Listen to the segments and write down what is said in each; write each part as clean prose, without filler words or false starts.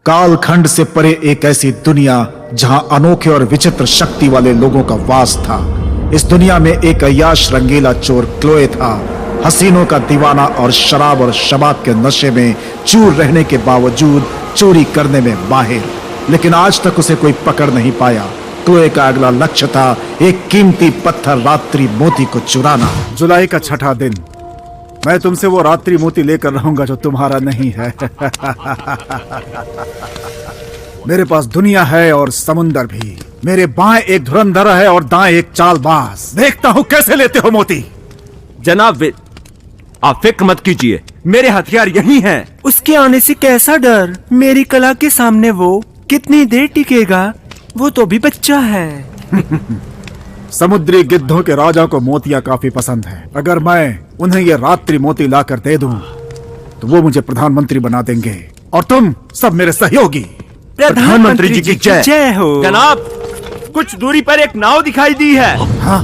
कालखंड से परे एक ऐसी दुनिया जहां अनोखे और विचित्र शक्ति वाले लोगों का वास था। इस दुनिया में एक अय्याश रंगीला चोर क्लोए था, हसीनों का दीवाना और शराब और शबाब के नशे में चूर रहने के बावजूद चोरी करने में माहिर। लेकिन आज तक उसे कोई पकड़ नहीं पाया। क्लोए का अगला लक्ष्य था एक कीमती पत्थर रात्रि मोती को चुराना। जुलाई का छठा दिन, मैं तुमसे वो रात्रि मोती लेकर रहूंगा जो तुम्हारा नहीं है। मेरे पास दुनिया है और समुंदर भी। मेरे बाएं एक धुरंधर है और दाएं एक चालबाज। देखता हूँ कैसे लेते हो मोती। जनाब आप फिक्र मत कीजिए, मेरे हथियार यही हैं। उसके आने से कैसा डर? मेरी कला के सामने वो कितनी देर टिकेगा? वो तो भी बच्चा है। समुद्री गिद्धों के राजा को मोतियां काफी पसंद है। अगर मैं उन्हें ये रात्रि मोती लाकर दे दूं, तो वो मुझे प्रधानमंत्री बना देंगे और तुम सब मेरे सहयोगी। प्रधानमंत्री जी की जय हो। जनाब कुछ दूरी पर एक नाव दिखाई दी है। हाँ,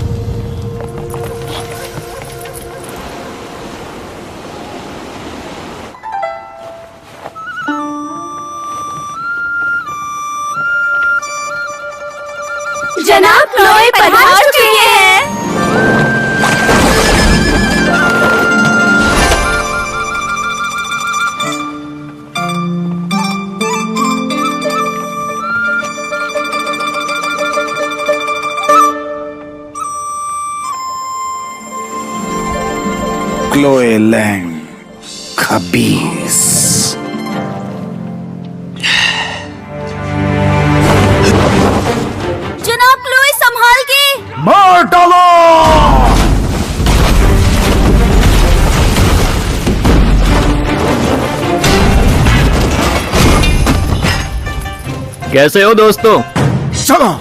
जनाब क्लोए पधार चुके हैं। क्लोए लैंग खबीस। जनाब क्लोए संभाल के। मार डालो। कैसे हो दोस्तों? चलो।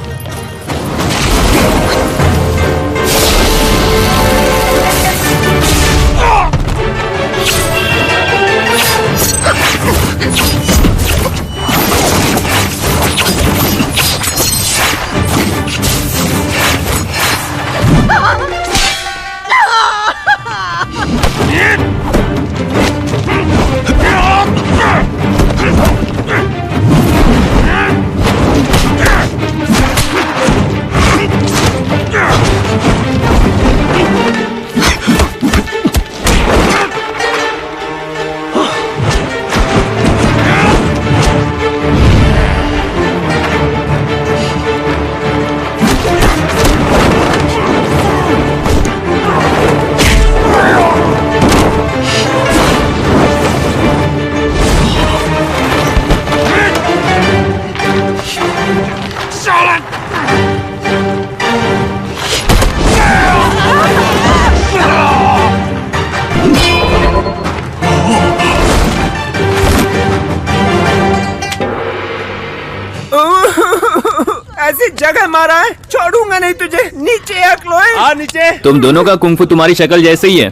ऐसी जगह मारा है, छोड़ूंगा नहीं तुझे। नीचे आ क्लोए। आ नीचे। तुम दोनों का कुंफू तुम्हारी शक्ल जैसे ही है,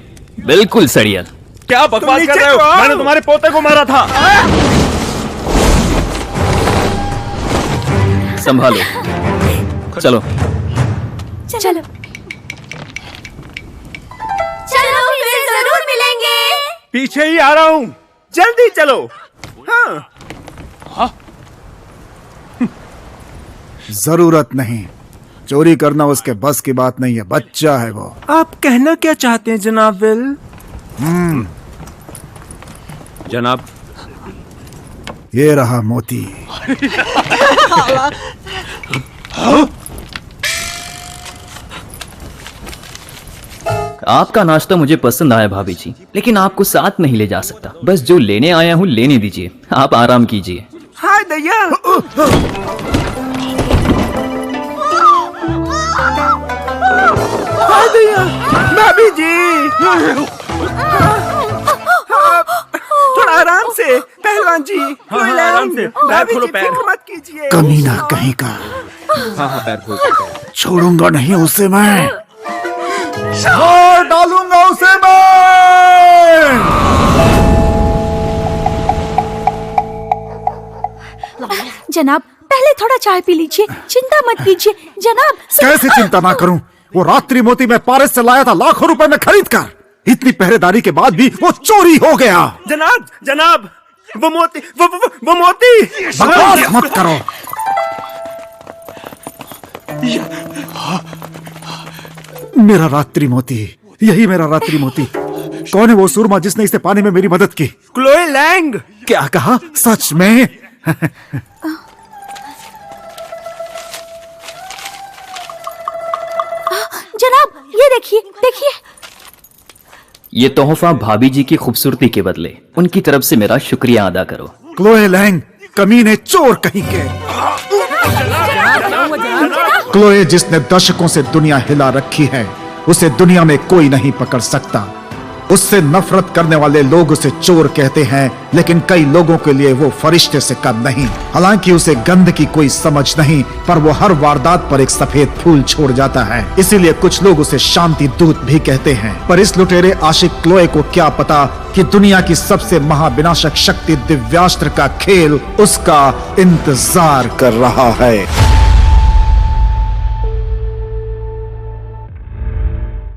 बिल्कुल सड़ियल। क्या बकवास कर रहे हो? मैंने तुम्हारे पोते को मारा था। संभालो, चलो। चलो चलो फिर जरूर मिलेंगे। पीछे ही आ रहा हूँ, जल्दी चलो। हाँ जरूरत नहीं, चोरी करना उसके बस की बात नहीं है। बच्चा है वो। आप कहना क्या चाहते हैं जनाब विल? जनाब ये रहा मोती। आपका नाश्ता मुझे पसंद आया भाभी जी, लेकिन आपको साथ नहीं ले जा सकता। बस जो लेने आया हूँ लेने दीजिए, आप आराम कीजिए। हाय दैया। हाय दैया। भाभी जी थोड़ा आराम से। पहलवान जी हाँ, आराम से। पैर भाभी खोलो, जी पैर। फिक्र मत कीजिए। कमीना कहीं का। हाँ पैर खोल के। छोड़ूंगा नहीं उसे मैं। मार डालूंगा उसे मैं। जनाब पहले थोड़ा चाय पी लीजिए, चिंता मत कीजिए जनाब। कैसे चिंता ना करूं? वो रात्रि मोती मैं पारिस से लाया था लाखों रुपए में खरीद कर। इतनी पहरेदारी के बाद भी वो चोरी हो गया। जनाब जनाब वो मोती, वो मोती। बकवास मत करो। मेरा रात्रि मोती, यही मेरा रात्रि मोती। कौन है वो सूरमा जिसने इसे पाने में मेरी मदद की? Chloe Lang. क्या कहा? सच में? जनाब ये देखिए, देखिए। ये तोहफा भाभी जी की खूबसूरती के बदले उनकी तरफ से मेरा शुक्रिया अदा करो। क्लोए लैंग, कमीने, चोर कहीं के। क्लोए जिसने दशकों से दुनिया हिला रखी है, उसे दुनिया में कोई नहीं पकड़ सकता। उससे नफरत करने वाले लोग उसे चोर कहते हैं, लेकिन कई लोगों के लिए वो फरिश्ते से कम नहीं। हालांकि उसे गंध की कोई समझ नहीं, पर वो हर वारदात पर एक सफेद फूल छोड़ जाता है। इसीलिए कुछ लोग उसे शांति दूत भी कहते हैं। पर इस लुटेरे आशिक क्लोए को क्या पता कि दुनिया की सबसे महाविनाशक शक्ति दिव्यास्त्र का खेल उसका इंतजार कर रहा है।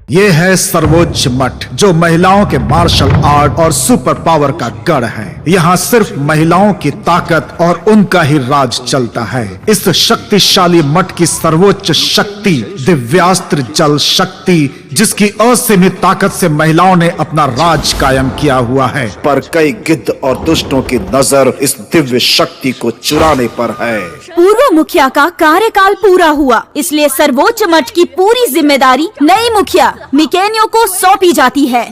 ये है सर्वोच्च मठ, जो महिलाओं के मार्शल आर्ट और सुपर पावर का गढ़ है। यहाँ सिर्फ महिलाओं की ताकत और उनका ही राज चलता है। इस शक्तिशाली मठ की सर्वोच्च शक्ति दिव्यास्त्र जल शक्ति, जिसकी असीमित ताकत से महिलाओं ने अपना राज कायम किया हुआ है। पर कई गिद्ध और दुष्टों की नजर इस दिव्य शक्ति को चुराने पर है। पूर्व मुखिया का कार्यकाल पूरा हुआ, इसलिए सर्वोच्च मठ की पूरी जिम्मेदारी नई मुखिया मिकेनियो को सौंपी जाती है।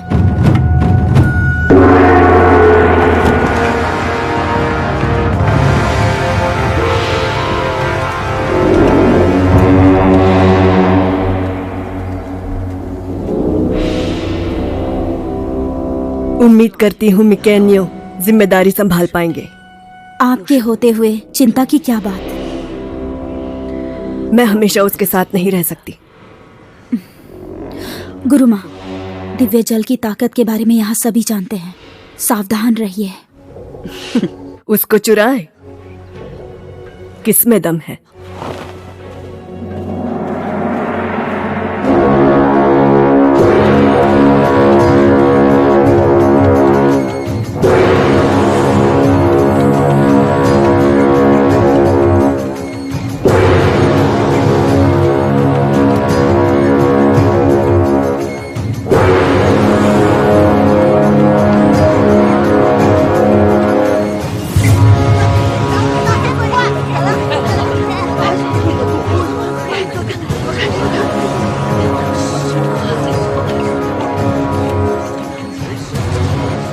उम्मीद करती हूँ मिकेनियो जिम्मेदारी संभाल पाएंगे। आपके होते हुए चिंता की क्या बात? मैं हमेशा उसके साथ नहीं रह सकती। गुरुमा, दिव्य जल की ताकत के बारे में यहाँ सभी जानते हैं, सावधान रहिए। उसको चुराए, किसमें दम है?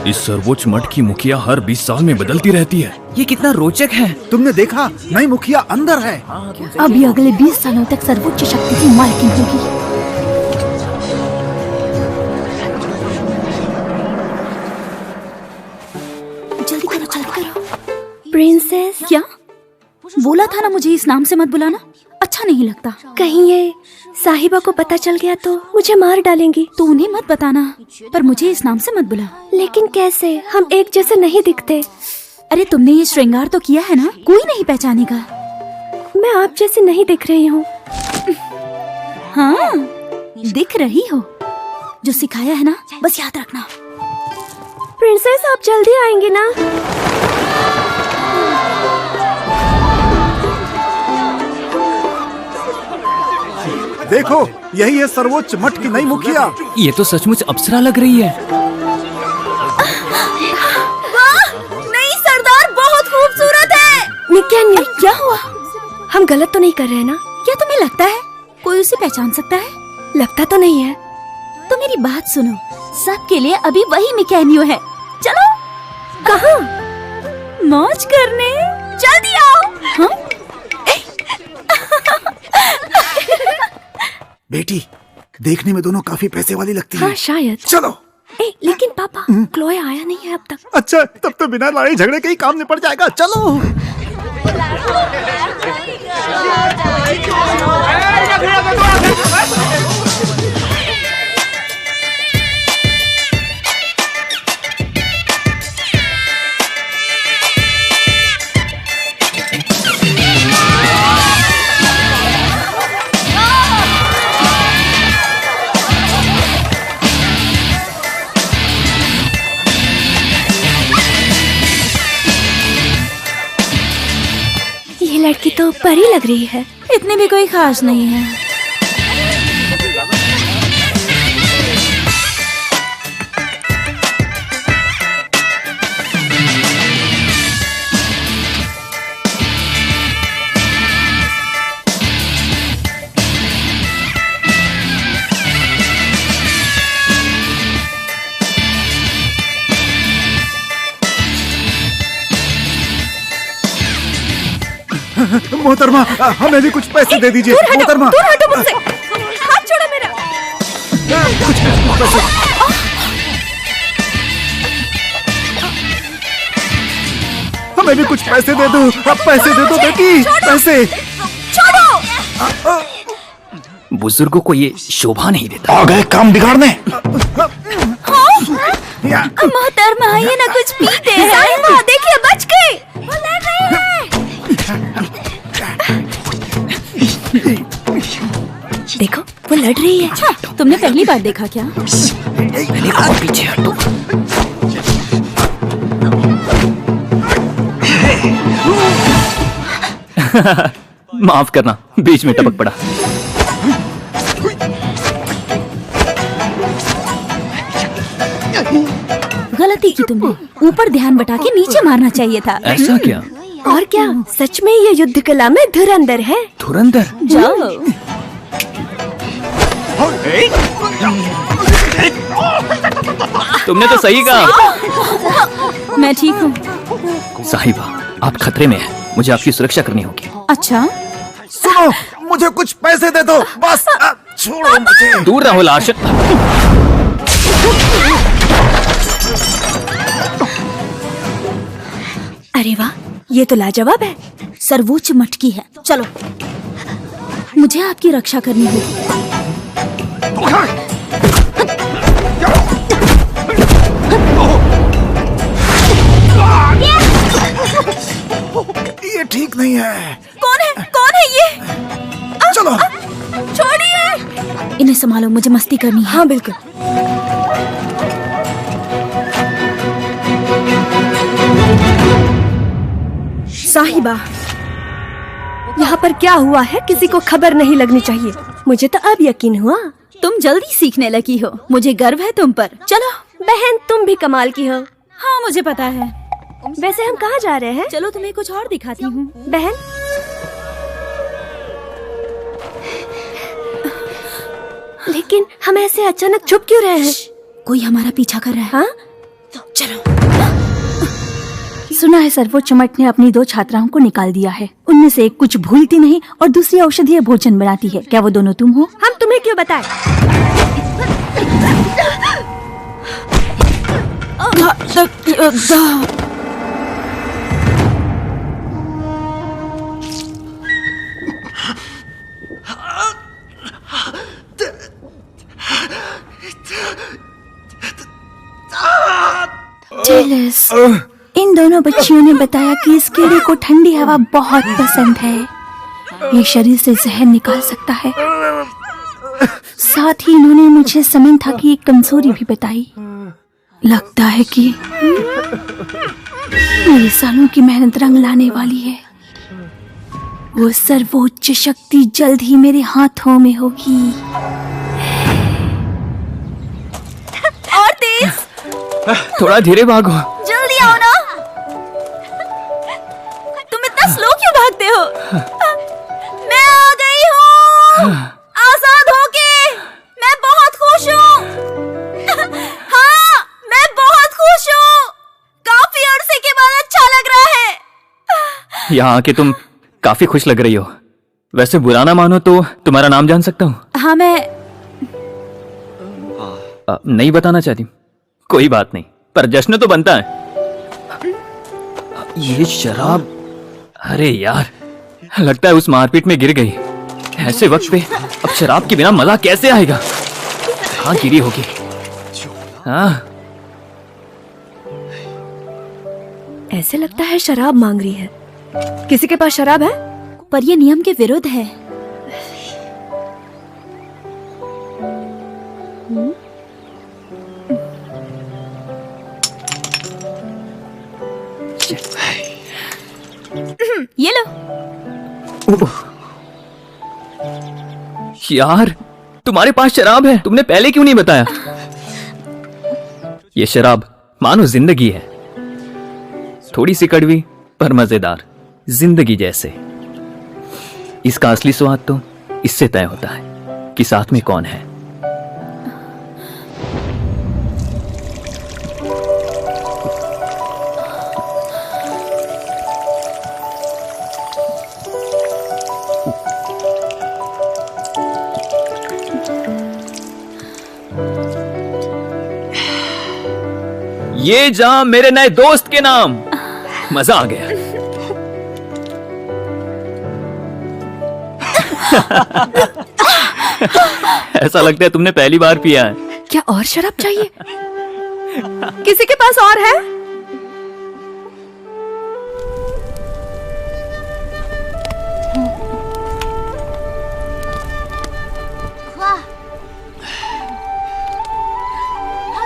इस सर्वोच्च मठ की मुखिया हर 20 साल में बदलती रहती है। ये कितना रोचक है। तुमने देखा, नई मुखिया अंदर है। अभी अगले 20 सालों तक सर्वोच्च शक्ति की मालकिन होगी। जल्दी करो, जल्दी करो। प्रिंसेस, क्या बोला था ना, मुझे इस नाम से मत बुलाना, अच्छा नहीं लगता। कहीं ये साहिबा को पता चल गया तो मुझे मार डालेंगी। तो उन्हें मत बताना, पर मुझे इस नाम से मत बुला। लेकिन कैसे? हम एक जैसे नहीं दिखते। अरे तुमने ये श्रृंगार तो किया है ना, कोई नहीं पहचानेगा। मैं आप जैसी नहीं दिख रही हूँ। हाँ, दिख रही हो। जो सिखाया है ना, बस याद रखना। प्रिंसेस, आप जल्दी आएंगी ना? देखो, यही है सर्वोच्च मठ की नई मुखिया। ये तो सचमुच अप्सरा लग रही है। वाह, नई सरदार बहुत खूबसूरत है। मिकेनियो, क्या हुआ? हम गलत तो नहीं कर रहे हैं ना? क्या तुम्हें लगता है कोई उसे पहचान सकता है? लगता तो नहीं है। तो मेरी बात सुनो, सबके लिए अभी वही मिकेनियो है। चलो। कहाँ? मौज करने। जल्दी आओ। हाँ? बेटी, देखने में दोनों काफी पैसे वाली लगती हाँ हैं। शायद। चलो। लेकिन पापा, क्लोए आया नहीं है अब तक। अच्छा, तब तो बिना लड़ाई झगड़े के ही काम निपट जाएगा। चलो। ये लड़की तो परी लग रही है। इतनी भी कोई खास नहीं है। मोहतरमा, हमें भी कुछ पैसे दे दीजिए। मोहतरमा, दूर हटो मुझसे। हाथ छोड़ो मेरा। हमें भी कुछ पैसे दे दो। अब पैसे दे दो बेटी, पैसे। छोड़ो। बुजुर्गों को ये शोभा नहीं देता। आ गए काम बिगाड़ने। मोहतरमा, ये ना कुछ पीते हैं। साहिबा, देखिए बच गए। वो लड़ रही है। देखो वो लड़ रही है। अच्छा, तुमने पहली बार देखा क्या? पहले और पीछे हटो। माफ करना, बीच में टपक पड़ा। गलती की तुमने। ऊपर ध्यान बटा के नीचे मारना चाहिए था। ऐसा क्या? और क्या, सच में ये युद्ध कला में धुरंधर है। धुरंधर? जाओ। तुमने तो सही कहा। मैं ठीक हूँ। साहिबा, आप खतरे में हैं। मुझे आपकी सुरक्षा करनी होगी। अच्छा, सुनो, मुझे कुछ पैसे दे दो बस। छोड़ो मुझे। दूर रहो लाश। अरे वाह, ये तो लाजवाब है। सर्वोच्च मटकी है। चलो, मुझे आपकी रक्षा करनी होगी। ये ठीक नहीं है। कौन है? कौन है ये? चलो। छोड़िए। इन्हें संभालो, मुझे मस्ती करनी है। हाँ बिल्कुल। साहिबा, यहाँ पर क्या हुआ है किसी को खबर नहीं लगनी चाहिए। मुझे तो अब यकीन हुआ। तुम जल्दी सीखने लगी हो। मुझे गर्व है तुम पर। चलो। बहन, तुम भी कमाल की हो। हाँ, मुझे पता है। वैसे हम कहाँ जा रहे हैं? चलो, तुम्हें कुछ और दिखाती हूँ। बहन, लेकिन हम ऐसे अचानक छुप क्यों रहे हैं? कोई हमारा पीछा कर रहा है। हाँ? चलो। सुना है सर्वोच्च मठ ने अपनी 2 छात्राओं को निकाल दिया है। उनमें से एक कुछ भूलती नहीं और दूसरी औषधीय भोजन बनाती है। क्या वो दोनों तुम हो? हम तुम्हें क्यों बताएं? जेलस। इन दोनों बच्चियों ने बताया कि इस कीड़े को ठंडी हवा बहुत पसंद है। ये शरीर से जहर निकाल सकता है। साथ ही इन्होंने मुझे समंथा की एक कमजोरी भी बताई। लगता है कि मेरे सालों की मेहनत रंग लाने वाली है। वो सर्वोच्च शक्ति जल्द ही मेरे हाथों में होगी। और तेज। थोड़ा धीरे भागो। जल्दी आओ ना। तुम इतना स्लो क्यों भागते हो? मैं आ गई हूँ, आजाद होके। मैं बहुत खुश हूँ। हाँ, मैं बहुत खुश हूँ। काफी अरसे के बाद अच्छा लग रहा है। यहाँ आके तुम काफी खुश लग रही हो। वैसे बुरा ना मानो तो तुम्हारा नाम जान सकता हूँ? हाँ, मैं नहीं बताना चाहती। कोई बात नहीं, पर जश्न तो बनता है। ये शराब, अरे यार, लगता है उस मारपीट में गिर गई। ऐसे वक्त पे अब शराब के बिना मजा कैसे आएगा? हाँ, गिरी होगी। हाँ, ऐसे लगता है शराब मांग रही है। किसी के पास शराब है? पर ये नियम के विरुद्ध है। ये लो। यार, तुम्हारे पास शराब है, तुमने पहले क्यों नहीं बताया? ये शराब मानो जिंदगी है, थोड़ी सी कड़वी पर मजेदार, जिंदगी जैसे। इसका असली स्वाद तो इससे तय होता है कि साथ में कौन है। ये जाम मेरे नए दोस्त के नाम। मजा आ गया। ऐसा लगता है तुमने पहली बार पिया है। क्या और शराब चाहिए? किसी के पास और है?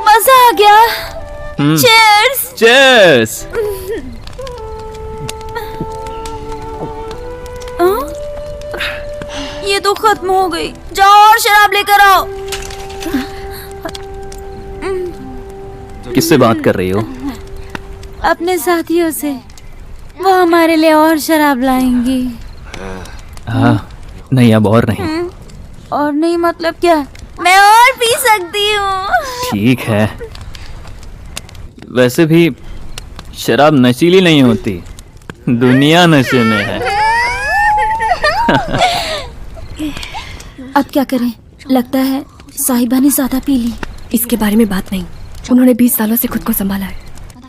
मजा आ गया। चीयर्स। चीयर्स। ये तो खत्म हो गई। जाओ और शराब लेकर आओ। किससे बात कर रही हो? अपने साथियों से। वो हमारे लिए और शराब लाएंगी। हाँ, नहीं अब और नहीं। और नहीं मतलब क्या? मैं और पी सकती हूँ। ठीक है। वैसे भी शराब नशीली नहीं होती, दुनिया नशे में है। अब क्या करें? लगता है साहिबा ने ज्यादा पी ली। इसके बारे में बात नहीं, उन्होंने 20 सालों से खुद को संभाला है।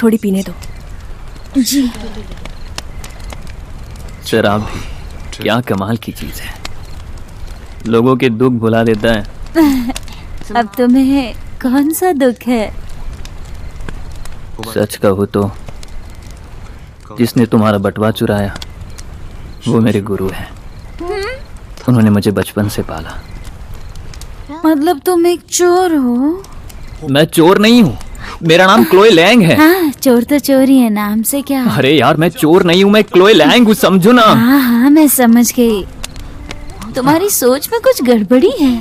थोड़ी पीने दो। जी। शराब भी क्या कमाल की चीज है, लोगों के दुख भुला देता है। अब तुम्हें कौन सा दुख है? सच कहूँ तो जिसने तुम्हारा बटवा चुराया वो मेरे गुरु हैं। उन्होंने मुझे बचपन से पाला। मतलब तुम एक चोर हो? मैं चोर नहीं हूँ, मेरा नाम क्लोए लैंग है। हाँ, चोर तो चोर ही है, नाम से क्या? अरे यार, मैं चोर नहीं हूँ, मैं क्लोए लैंग हूँ, समझो ना। हाँ हाँ, मैं समझ गई। तुम्हारी सोच में कुछ गड़बड़ी है।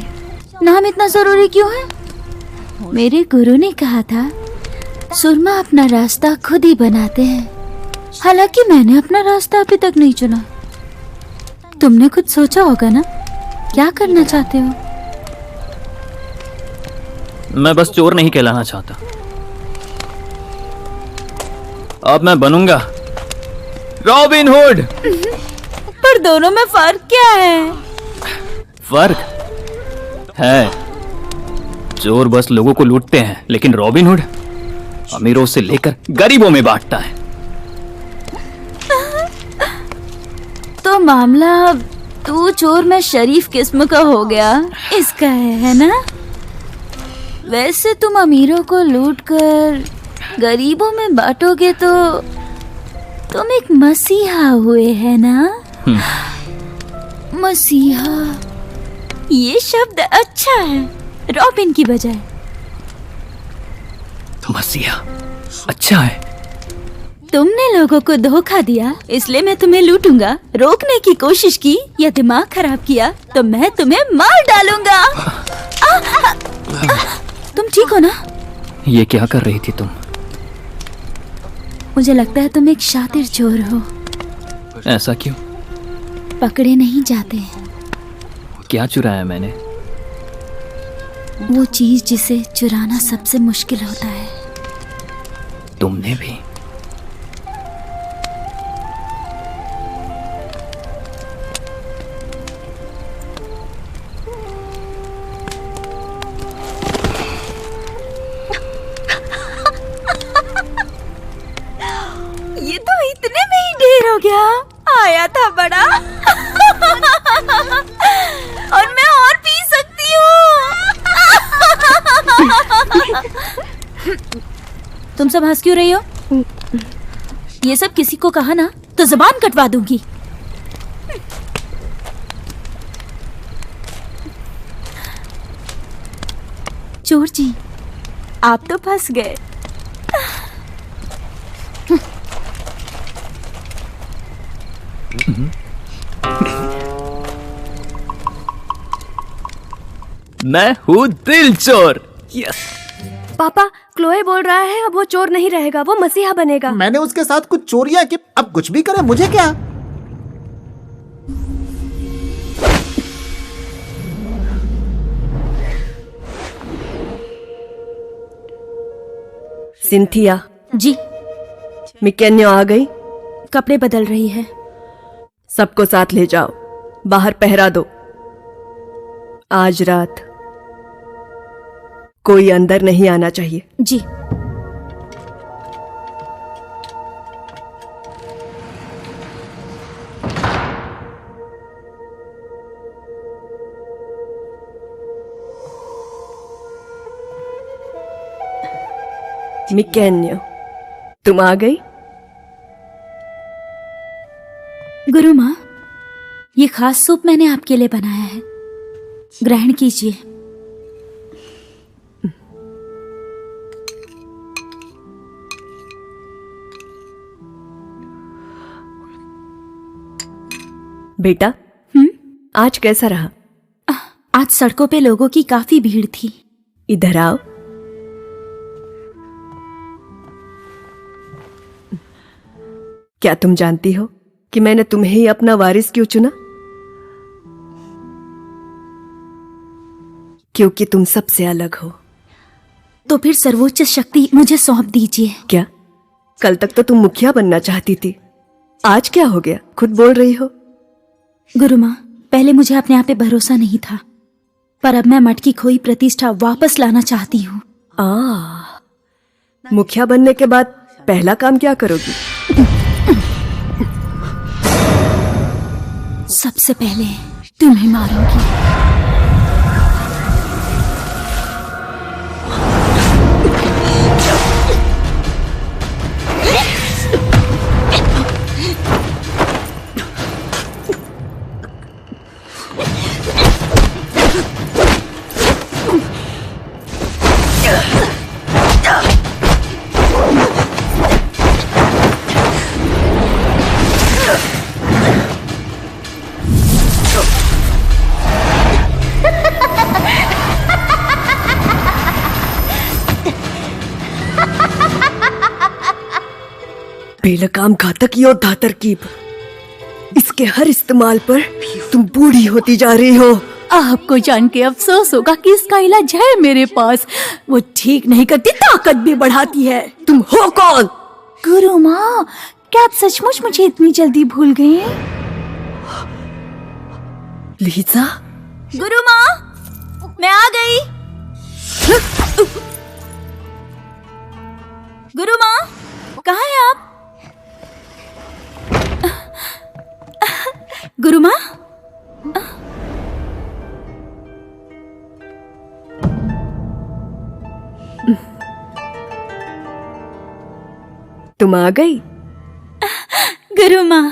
नाम इतना जरूरी क्यों है? मेरे गुरु ने कहा था सुरमा अपना रास्ता खुद ही बनाते हैं। हालांकि मैंने अपना रास्ता अभी तक नहीं चुना। तुमने कुछ सोचा होगा ना, क्या करना चाहते हो? मैं बस चोर नहीं कहलाना चाहता। अब मैं बनूंगा रॉबिन हुड। पर दोनों में फर्क क्या है? फर्क है, चोर बस लोगों को लूटते हैं, लेकिन रॉबिन हुड अमीरों से लेकर गरीबों में बांटता है। तो मामला तू चोर में शरीफ किस्म का हो गया, इसका है ना? वैसे तुम अमीरों को लूटकर गरीबों में बांटोगे तो तुम एक मसीहा हुए है ना? मसीहा, ये शब्द अच्छा है रॉबिन की बजाय। मसीहा अच्छा है। तुमने लोगों को धोखा दिया, इसलिए मैं तुम्हें लूटूंगा। रोकने की कोशिश की या दिमाग खराब किया तो मैं तुम्हें मार डालूंगा। तुम ठीक हो ना? ये क्या कर रही थी तुम? मुझे लगता है तुम एक शातिर चोर हो। ऐसा क्यों? पकड़े नहीं जाते। क्या चुराया मैंने? वो चीज जिसे चुराना सबसे मुश्किल होता है। तुमने भी? ये तो इतने में ही ढेर हो गया। आया था बड़ा। और मैं और पी सकती हूँ। तुम सब हंस क्यों रही हो? ये सब किसी को कहा ना तो जुबान कटवा दूंगी। चोर जी, आप तो फंस गए। मैं हूँ दिल चोर। यस। पापा, क्लोए बोल रहा है अब वो चोर नहीं रहेगा, वो मसीहा बनेगा। मैंने उसके साथ कुछ चोरियां की, अब कुछ भी करे मुझे क्या। सिंथिया जी। मिकेन्यो आ गई? कपड़े बदल रही है। सबको साथ ले जाओ, बाहर पहरा दो। आज रात कोई अंदर नहीं आना चाहिए। जी। मिकेन्यो, तुम आ गई? गुरु माँ, ये खास सूप मैंने आपके लिए बनाया है, ग्रहण कीजिए। बेटा, आज कैसा रहा? आज सड़कों पे लोगों की काफी भीड़ थी। इधर आओ। क्या तुम जानती हो कि मैंने तुम्हें ही अपना वारिस क्यों चुना? क्योंकि तुम सबसे अलग हो। तो फिर सर्वोच्च शक्ति मुझे सौंप दीजिए। क्या? कल तक तो तुम मुखिया बनना चाहती थी, आज क्या हो गया? खुद बोल रही हो। गुरु माँ, पहले मुझे अपने आप पे भरोसा नहीं था, पर अब मैं मठ की खोई प्रतिष्ठा वापस लाना चाहती हूँ। मुखिया बनने के बाद पहला काम क्या करोगी? सबसे पहले तुम्हें मारूंगी। बेलगाम घातक योद्धा तरकीब, इसके हर इस्तेमाल पर तुम बूढ़ी होती जा रही हो। आपको जान के अफसोस होगा कि इसका इलाज है मेरे पास। वो ठीक नहीं करती, ताकत भी बढ़ाती है। तुम हो कौन? गुरु माँ, क्या आप सचमुच मुझे इतनी जल्दी भूल गए? लीजा? गुरु माँ, मैं आ गई। गुरु माँ, कहाँ हैं आप? गुरु माँ, तुम आ गई? गुरु माँ,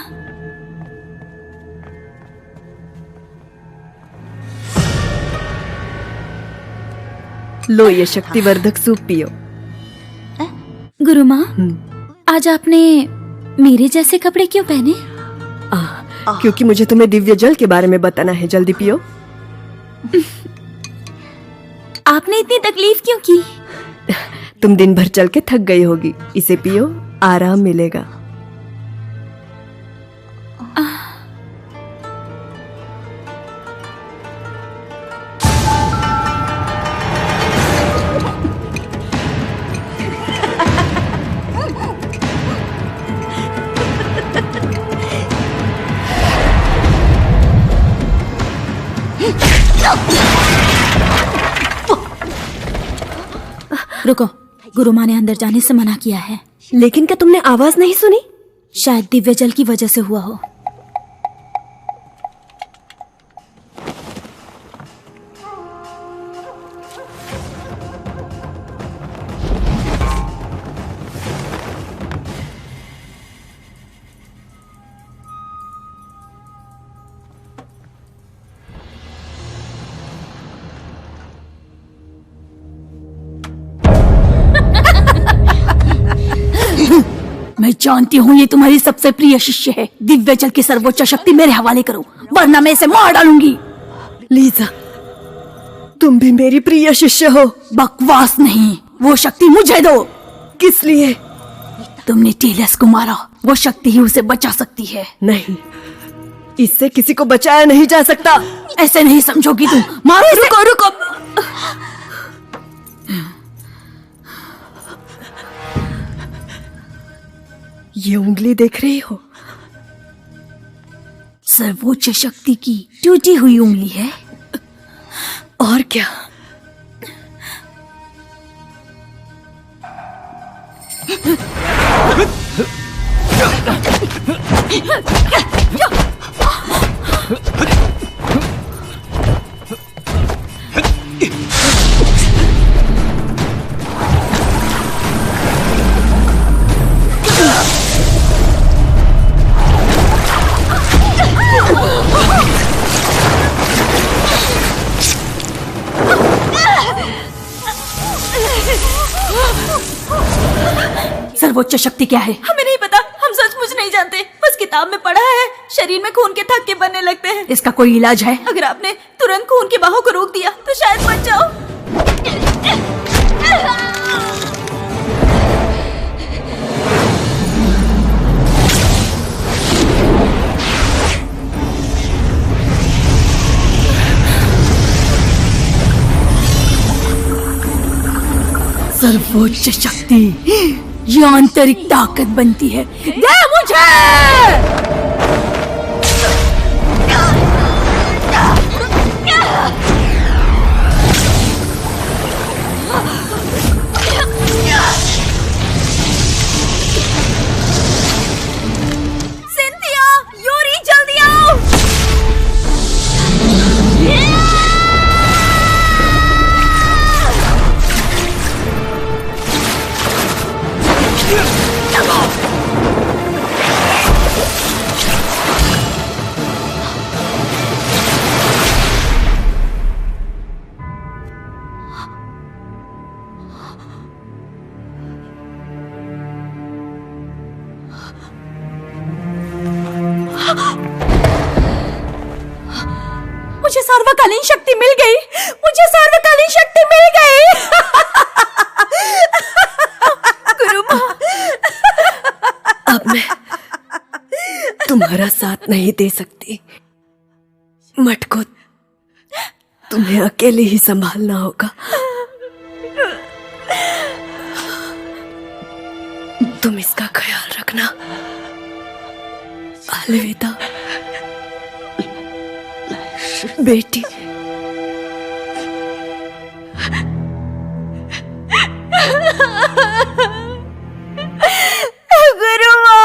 लो ये शक्तिवर्धक सूप पियो। गुरु माँ, आज आपने मेरे जैसे कपड़े क्यों पहने? क्योंकि मुझे तुम्हें दिव्य जल के बारे में बताना है। जल्दी पियो। आपने इतनी तकलीफ क्यों की? तुम दिन भर चल के थक गई होगी, इसे पियो, आराम मिलेगा। रुको, गुरु माँ ने अंदर जाने से मना किया है। लेकिन क्या तुमने आवाज नहीं सुनी? शायद दिव्य जल की वजह से हुआ हो। मैं जानती हूँ ये तुम्हारी सबसे प्रिय शिष्य है। दिव्य जल की सर्वोच्च शक्ति मेरे हवाले करो, वरना मैं इसे मार डालूंगी। लीजा, तुम भी मेरी प्रिय शिष्य हो। बकवास नहीं, वो शक्ति मुझे दो। किस लिए? तुमने टेलस को मारा, वो शक्ति ही उसे बचा सकती है। नहीं, इससे किसी को बचाया नहीं जा सकता। ऐसे नहीं समझोगी तुम। मारो इसे। रुको रुको। ये उंगली देख रही हो? सर्वोच्च शक्ति की टूटी हुई उंगली है। और क्या? सर्वोच्च शक्ति क्या है? हमें नहीं पता, हम सचमुच नहीं जानते। बस किताब में पढ़ा है, शरीर में खून के थक्के बनने लगते हैं। इसका कोई इलाज है? अगर आपने तुरंत खून के बहाव को रोक दिया तो शायद बच जाओ। सर्वोच्च शक्ति, ये आंतरिक ताकत बनती है। दे मुझे। सिंथिया, यूरी, जल्दी आओ। मुझे सर्वकालीन शक्ति मिल गई। मुझे सर्वकालीन शक्ति मिल गई। गुरुमा, अब मैं तुम्हारा साथ नहीं दे सकती। मठ को तुम्हें अकेले ही संभालना होगा। तुम इसका ख्याल रखना। अलविदा बेटी। गुरुमा।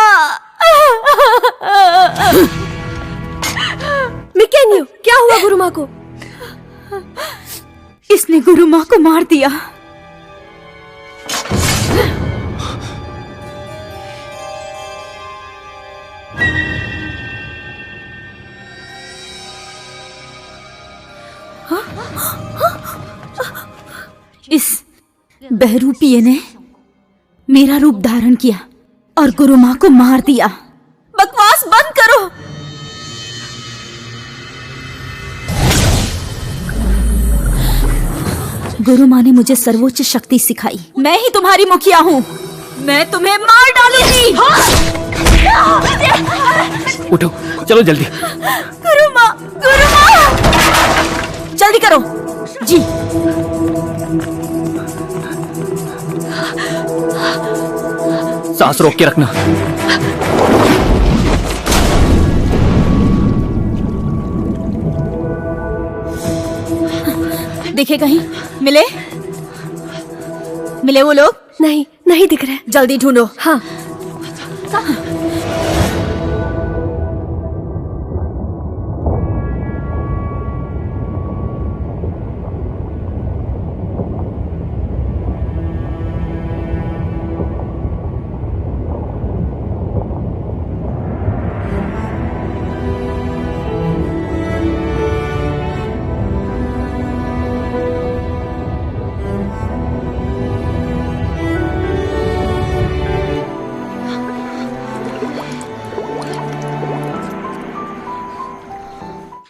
मैं क्या नहीं हूं? क्या हुआ गुरु माँ को? इसने गुरु माँ को मार दिया। इस बहरूपीय ने मेरा रूप धारण किया और गुरु माँ को मार दिया। बकवास बंद करो। गुरु माँ ने मुझे सर्वोच्च शक्ति सिखाई। मैं ही तुम्हारी मुखिया हूँ। मैं तुम्हें मार डालूंगी। उठो, चलो जल्दी। गुरुमा, गुरुमा, जल्दी करो जी। सांस रोक के रखना। देखे कहीं? मिले? मिले वो लोग? नहीं, नहीं दिख रहे। जल्दी ढूंढो। हाँ।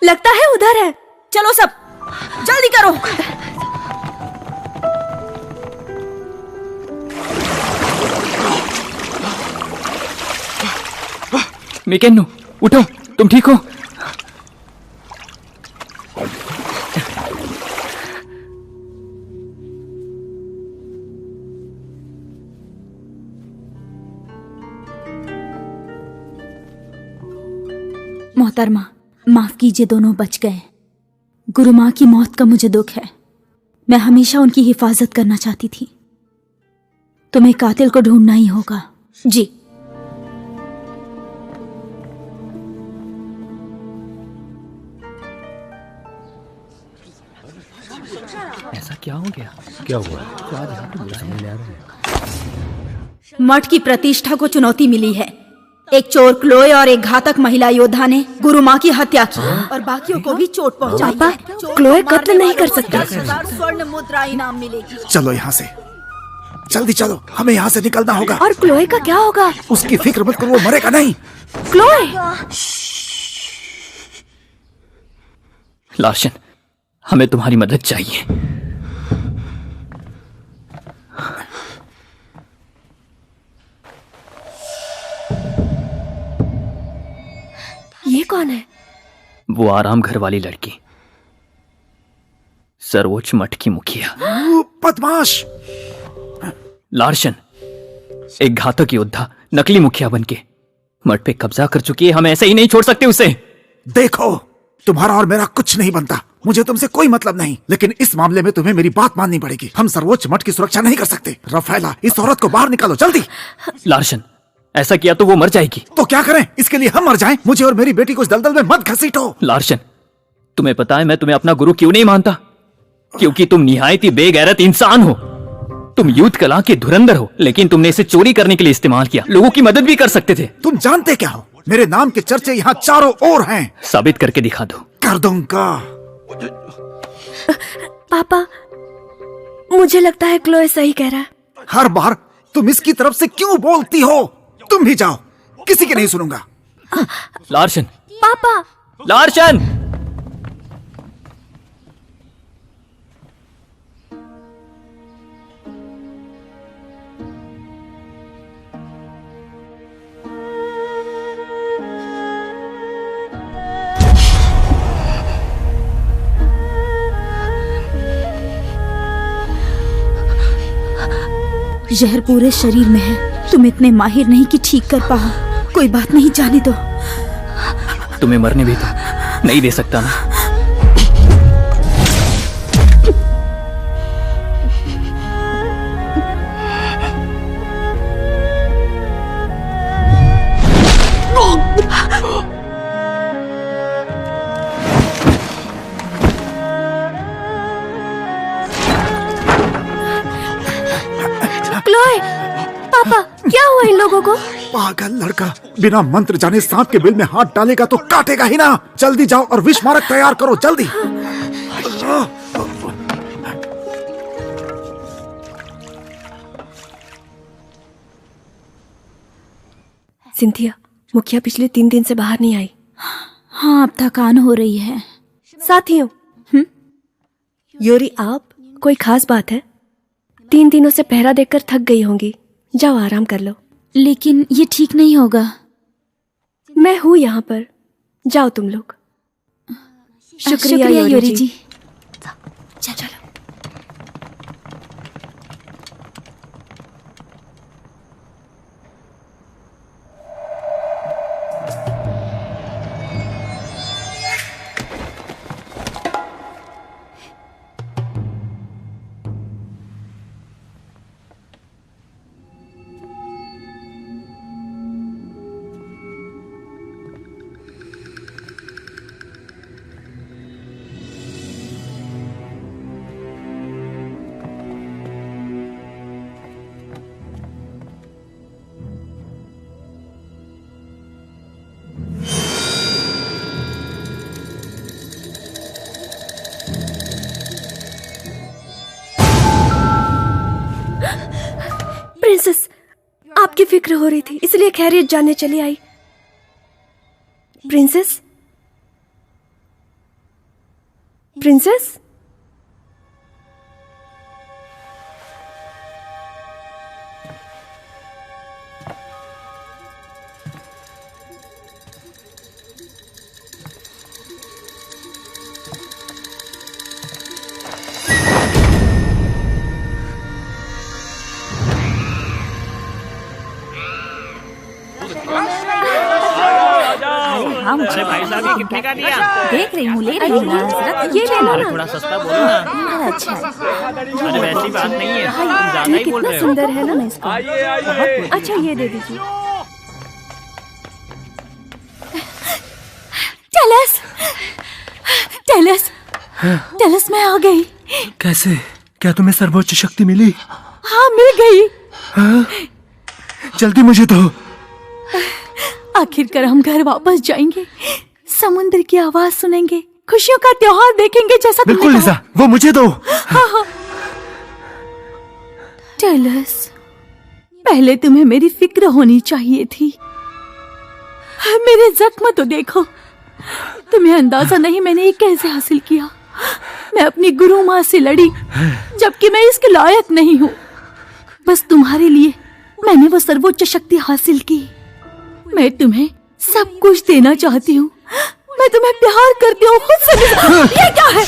लगता है उधर है। चलो सब, जल्दी करो। मिकेन्नु, उठो, तुम ठीक हो? मोहतरमा, माफ कीजिए, दोनों बच गए। गुरु माँ की मौत का मुझे दुख है। मैं हमेशा उनकी हिफाजत करना चाहती थी। तुम्हें कातिल को ढूंढना ही होगा। जी। ऐसा क्या हो गया? क्या हुआ? तो आज यहाँ पे समझ नहीं आ रहा है। मठ की प्रतिष्ठा को चुनौती मिली है। एक चोर क्लोए और एक घातक महिला योद्धा ने गुरु माँ की हत्या की और बाकियों को भी चोट पहुंचाई। पापा, क्लोए कत्ल नहीं कर सकता। 10,000 स्वर्ण मुद्रा इनाम मिलेगी। चलो यहाँ से, जल्दी चलो, हमें यहाँ से निकलना होगा। और क्लोए का क्या होगा? उसकी फिक्र मत करो, वो मरेगा नहीं। क्लोए! लार्शन, हमें तुम्हारी मदद चाहिए। ये कौन है? वो आराम घर वाली लड़की, सर्वोच्च मठ की मुखिया। बदमाश! लार्शन, एक घातक योद्धा नकली मुखिया बनके मठ पे कब्जा कर चुकी है। हम ऐसे ही नहीं छोड़ सकते उसे। देखो, तुम्हारा और मेरा कुछ नहीं बनता, मुझे तुमसे कोई मतलब नहीं, लेकिन इस मामले में तुम्हें मेरी बात माननी पड़ेगी। हम सर्वोच्च मठ की सुरक्षा नहीं कर सकते। रफेला, इस औरत को बाहर निकालो जल्दी। लार्शन, ऐसा किया तो वो मर जाएगी। तो क्या करें? इसके लिए हम मर जाएं? मुझे और मेरी बेटी को इस दलदल में मत घसीटो। लार्शन, तुम्हें पता है मैं तुम्हें अपना गुरु क्यों नहीं मानता? क्योंकि तुम निहायत ही बेगैरत इंसान हो। तुम युद्ध कला के धुरंधर हो, लेकिन तुमने इसे चोरी करने के लिए इस्तेमाल किया। लोगों की मदद भी कर सकते थे। तुम जानते क्या हो? मेरे नाम के चर्चे यहाँ चारों ओर हैं। साबित करके दिखा दो। कर दूंगा। पापा, मुझे लगता है क्लोए सही कह रहा है। हर बार तुम इसकी तरफ से क्यों बोलती हो? तुम भी जाओ, किसी की नहीं सुनूंगा। लार्शन, पापा! लार्शन! जहर पूरे शरीर में है। तुम इतने माहिर नहीं कि ठीक कर पाओ। कोई बात नहीं, जाने दो। तुम्हें मरने भी तो नहीं दे सकता ना। क्लोए! पापा, क्या हुआ इन लोगों को? पागल लड़का, बिना मंत्र जाने सांप के बिल में हाथ डालेगा तो काटेगा ही ना। जल्दी जाओ और विष मारक तैयार करो, जल्दी। सिंथिया, मुखिया पिछले 3 दिन से बाहर नहीं आई। हाँ, अब थकान हो रही है। साथियों, योरी, आप कोई खास बात है? 3 दिनों से पहरा देकर थक गई होंगी। जाओ आराम कर लो। लेकिन ये ठीक नहीं होगा। मैं हूँ यहाँ पर, जाओ तुम लोग। शुक्रिया योरी जी। चलो। प्रिंसेस, आपकी फिक्र हो रही थी, इसलिए खैरियत जानने चली आई। प्रिंसेस, प्रिंसेस, हाँ मुझे भाई साहब ये कितने का दिया? देख रही हूँ, ले रही हूँ हजरत, ये लेना ना। थोड़ा सस्ता बोलो ना। बड़ा अच्छा है। अरे वैसी बात नहीं है, तुम ज्यादा ये ही बोल कितना रहे हो। सुंदर है ना इसको। अच्छा ये दे दीजिए। टेलस, टेलस, टेलस मैं आ गई। कैसे? क्या तुम्हें सर्वोच्च शक्ति मिली? हाँ मिल गई। हाँ? जल्दी मुझे दो। आखिरकार हम घर वापस जाएंगे, समुद्र की आवाज सुनेंगे, खुशियों का त्योहार देखेंगे जैसा तुमने बिल्कुल कहा। लिज़ा, वो मुझे दो। हाँ हाँ। टेलस, पहले तुम्हें मेरी फिक्र होनी चाहिए थी। मेरे जख्म तो देखो, तुम्हें अंदाजा नहीं मैंने ये कैसे हासिल किया। मैं अपनी गुरु माँ से लड़ी, जबकि मैं इसके लायक नहीं हूँ। बस तुम्हारे लिए मैंने वो सर्वोच्च शक्ति हासिल की। मैं तुम्हें सब कुछ देना चाहती हूँ। मैं तुम्हें प्यार करती हूँ खुद से भी। ये क्या है?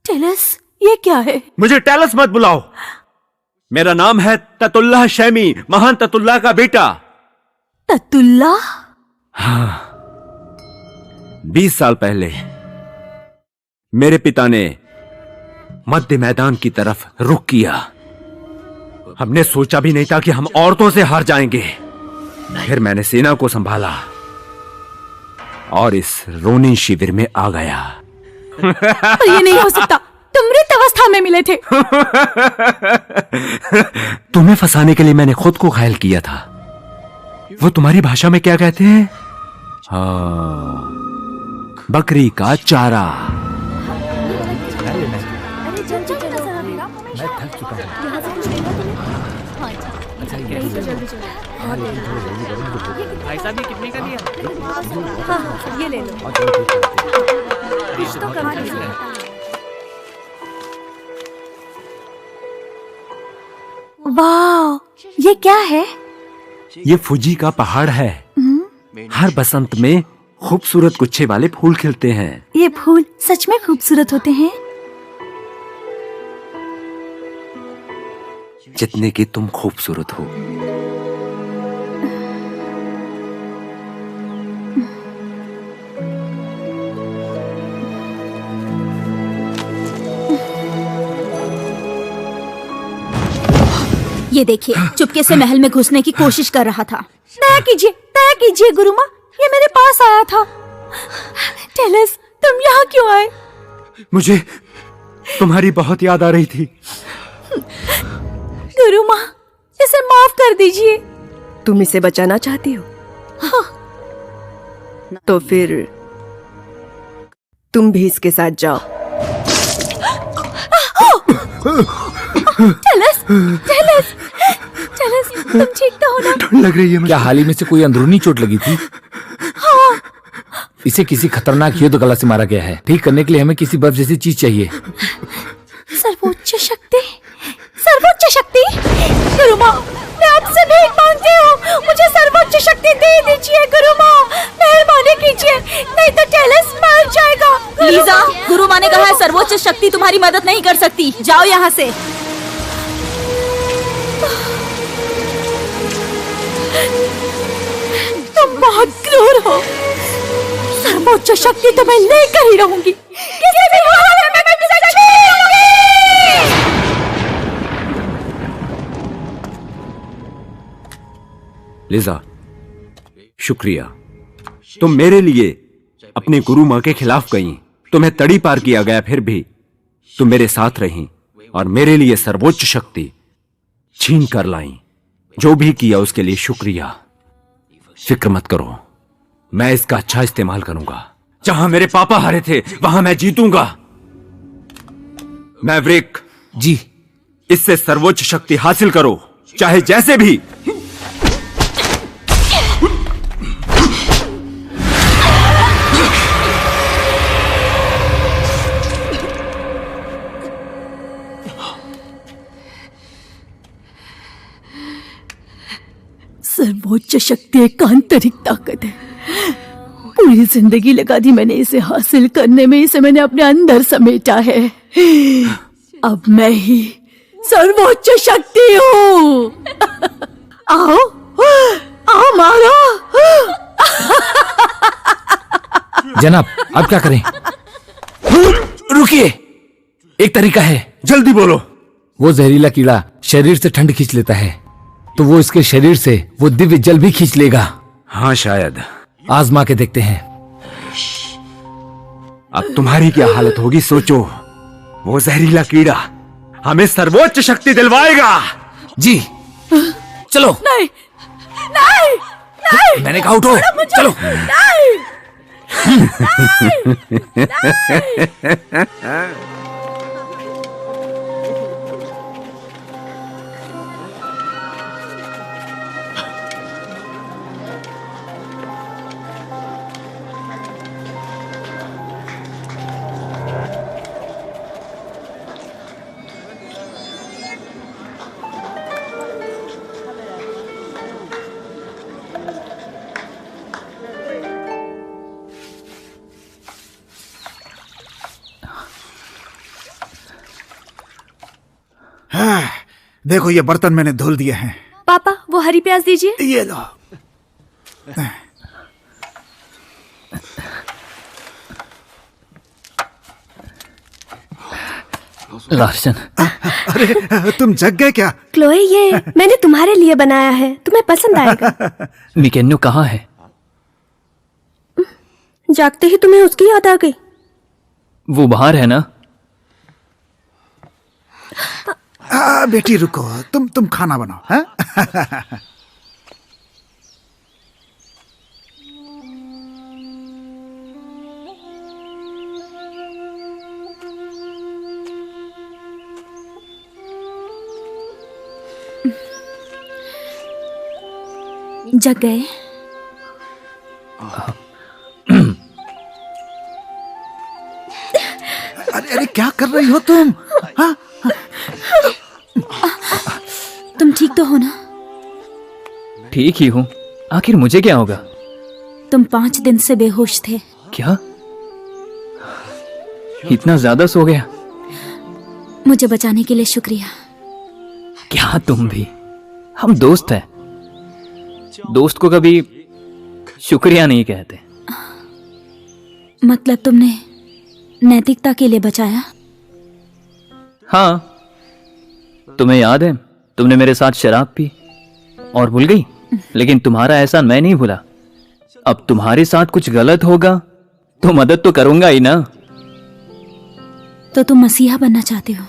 टेलस, ये क्या है? मुझे टेलस मत बुलाओ। मेरा नाम है ततुल्लाह शैमी, महान ततुल्लाह का बेटा। ततुल्लाह? हाँ, 20 साल पहले मेरे पिता ने मध्य मैदान की तरफ रुख किया। हमने सोचा भी नहीं था कि हम औरतों से हार जाएंगे। फिर मैंने सेना को संभाला और इस रोनी शिविर में आ गया। पर ये नहीं हो सकता, तुम मृत अवस्था में मिले थे। तुम्हें फंसाने के लिए मैंने खुद को घायल किया था। वो तुम्हारी भाषा में क्या कहते हैं? हाँ, बकरी का चारा। मैं थक चुका हूँ। भाई साहब ये कितने का दिया? हाँ, ये ले लो। तो कमा लीजिए। वाह, ये क्या है? ये फुजी का पहाड़ है। हर बसंत में खूबसूरत गुच्छे वाले फूल खिलते हैं। ये फूल सच में खूबसूरत होते हैं। जितने की तुम खूबसूरत हो। ये देखिए, चुपके से महल में घुसने की कोशिश कर रहा था। दया कीजिए गुरुमा, ये मेरे पास आया था। टेलस, तुम यहाँ क्यों आए? मुझे तुम्हारी बहुत याद आ रही थी। गुरुमा, इसे माफ कर दीजिए। तुम इसे बचाना चाहती हो? हाँ। तो फिर तुम भी इसके साथ जाओ। टेलस, टेलस, टेलस, तुम ठीक तो हो ना? ठंड लग रही है मुझे। क्या हाल ही में से कोई अंदरूनी चोट लगी थी? हाँ। इसे किसी खतरनाक युद्ध कला से मारा गया है। ठीक करने के लिए हमें किसी बर्फ जैसी चीज चाहिए। सर्वोच्च शक्ति, सर्वोच्च शक्ति। गुरुमा, मैं आपसे भीख मांगती हूँ, मुझे सर्वोच्च शक्ति दे दीजिए गुरुमा, मेहरबानी कीजिए, नहीं तो टेलस मर जाएगा। लीजा, गुरुमा ने कहा है सर्वोच्च शक्ति तुम्हारी मदद नहीं कर सकती, जाओ यहाँ से। तुम बहुत क्रूर हो। सर्वोच्च शक्ति तो मैं लेकर ही रहूंगी, किसी भी हालत में मैं तुझसे छीनूंगी। लिजा, शुक्रिया। तुम मेरे लिए अपनी गुरु माँ के खिलाफ गई, तुम्हें तड़ी पार किया गया, फिर भी तुम मेरे साथ रही और मेरे लिए सर्वोच्च शक्ति छीन कर लाई। जो भी किया उसके लिए शुक्रिया। फिक्र मत करो, मैं इसका अच्छा इस्तेमाल करूंगा। जहां मेरे पापा हारे थे वहां मैं जीतूंगा। मैवरिक जी, इससे सर्वोच्च शक्ति हासिल करो, चाहे जैसे भी। सर्वोच्च शक्ति एक आंतरिक ताकत है। पूरी जिंदगी लगा दी मैंने इसे हासिल करने में, इसे मैंने अपने अंदर समेटा है। अब मैं ही सर्वोच्च शक्ति हूँ। आओ, आओ मारो, जनाब, अब क्या करें? रुकिए, एक तरीका है। जल्दी बोलो। वो जहरीला कीड़ा शरीर से ठंड खींच लेता है, तो वो इसके शरीर से वो दिव्य जल भी खींच लेगा। हाँ शायद। आजमा के देखते हैं। अब तुम्हारी क्या हालत होगी सोचो। वो जहरीला कीड़ा हमें सर्वोच्च शक्ति दिलवाएगा। जी, चलो। नहीं नहीं नहीं, मैंने कहा उठो, चलो। नहीं देखो ये बर्तन मैंने धुल दिए हैं। पापा, वो हरी प्याज दीजिए। ये लो। लार्सन, अरे तुम जग गए क्या? क्लोए, ये मैंने तुम्हारे लिए बनाया है, तुम्हें पसंद आएगा। मिकेन्यो कहाँ है? जागते ही तुम्हें उसकी याद आ गई? वो बाहर है ना? बेटी रुको, तुम खाना बनाओ। हाँ? जग गए? अरे क्या कर रही हो तुम? हाँ? तुम ठीक तो हो ना? ठीक ही हूँ, आखिर मुझे क्या होगा? तुम 5 दिन से बेहोश थे। क्या? इतना ज्यादा सो गया? मुझे बचाने के लिए शुक्रिया। क्या तुम भी? हम दोस्त हैं, दोस्त को कभी शुक्रिया नहीं कहते। मतलब तुमने नैतिकता के लिए बचाया? हाँ, तुम्हें याद है तुमने मेरे साथ शराब पी और भूल गई, लेकिन तुम्हारा एहसान मैं नहीं भूला। अब तुम्हारे साथ कुछ गलत होगा तो मदद तो करूंगा ही ना। तो तुम मसीहा बनना चाहते हो?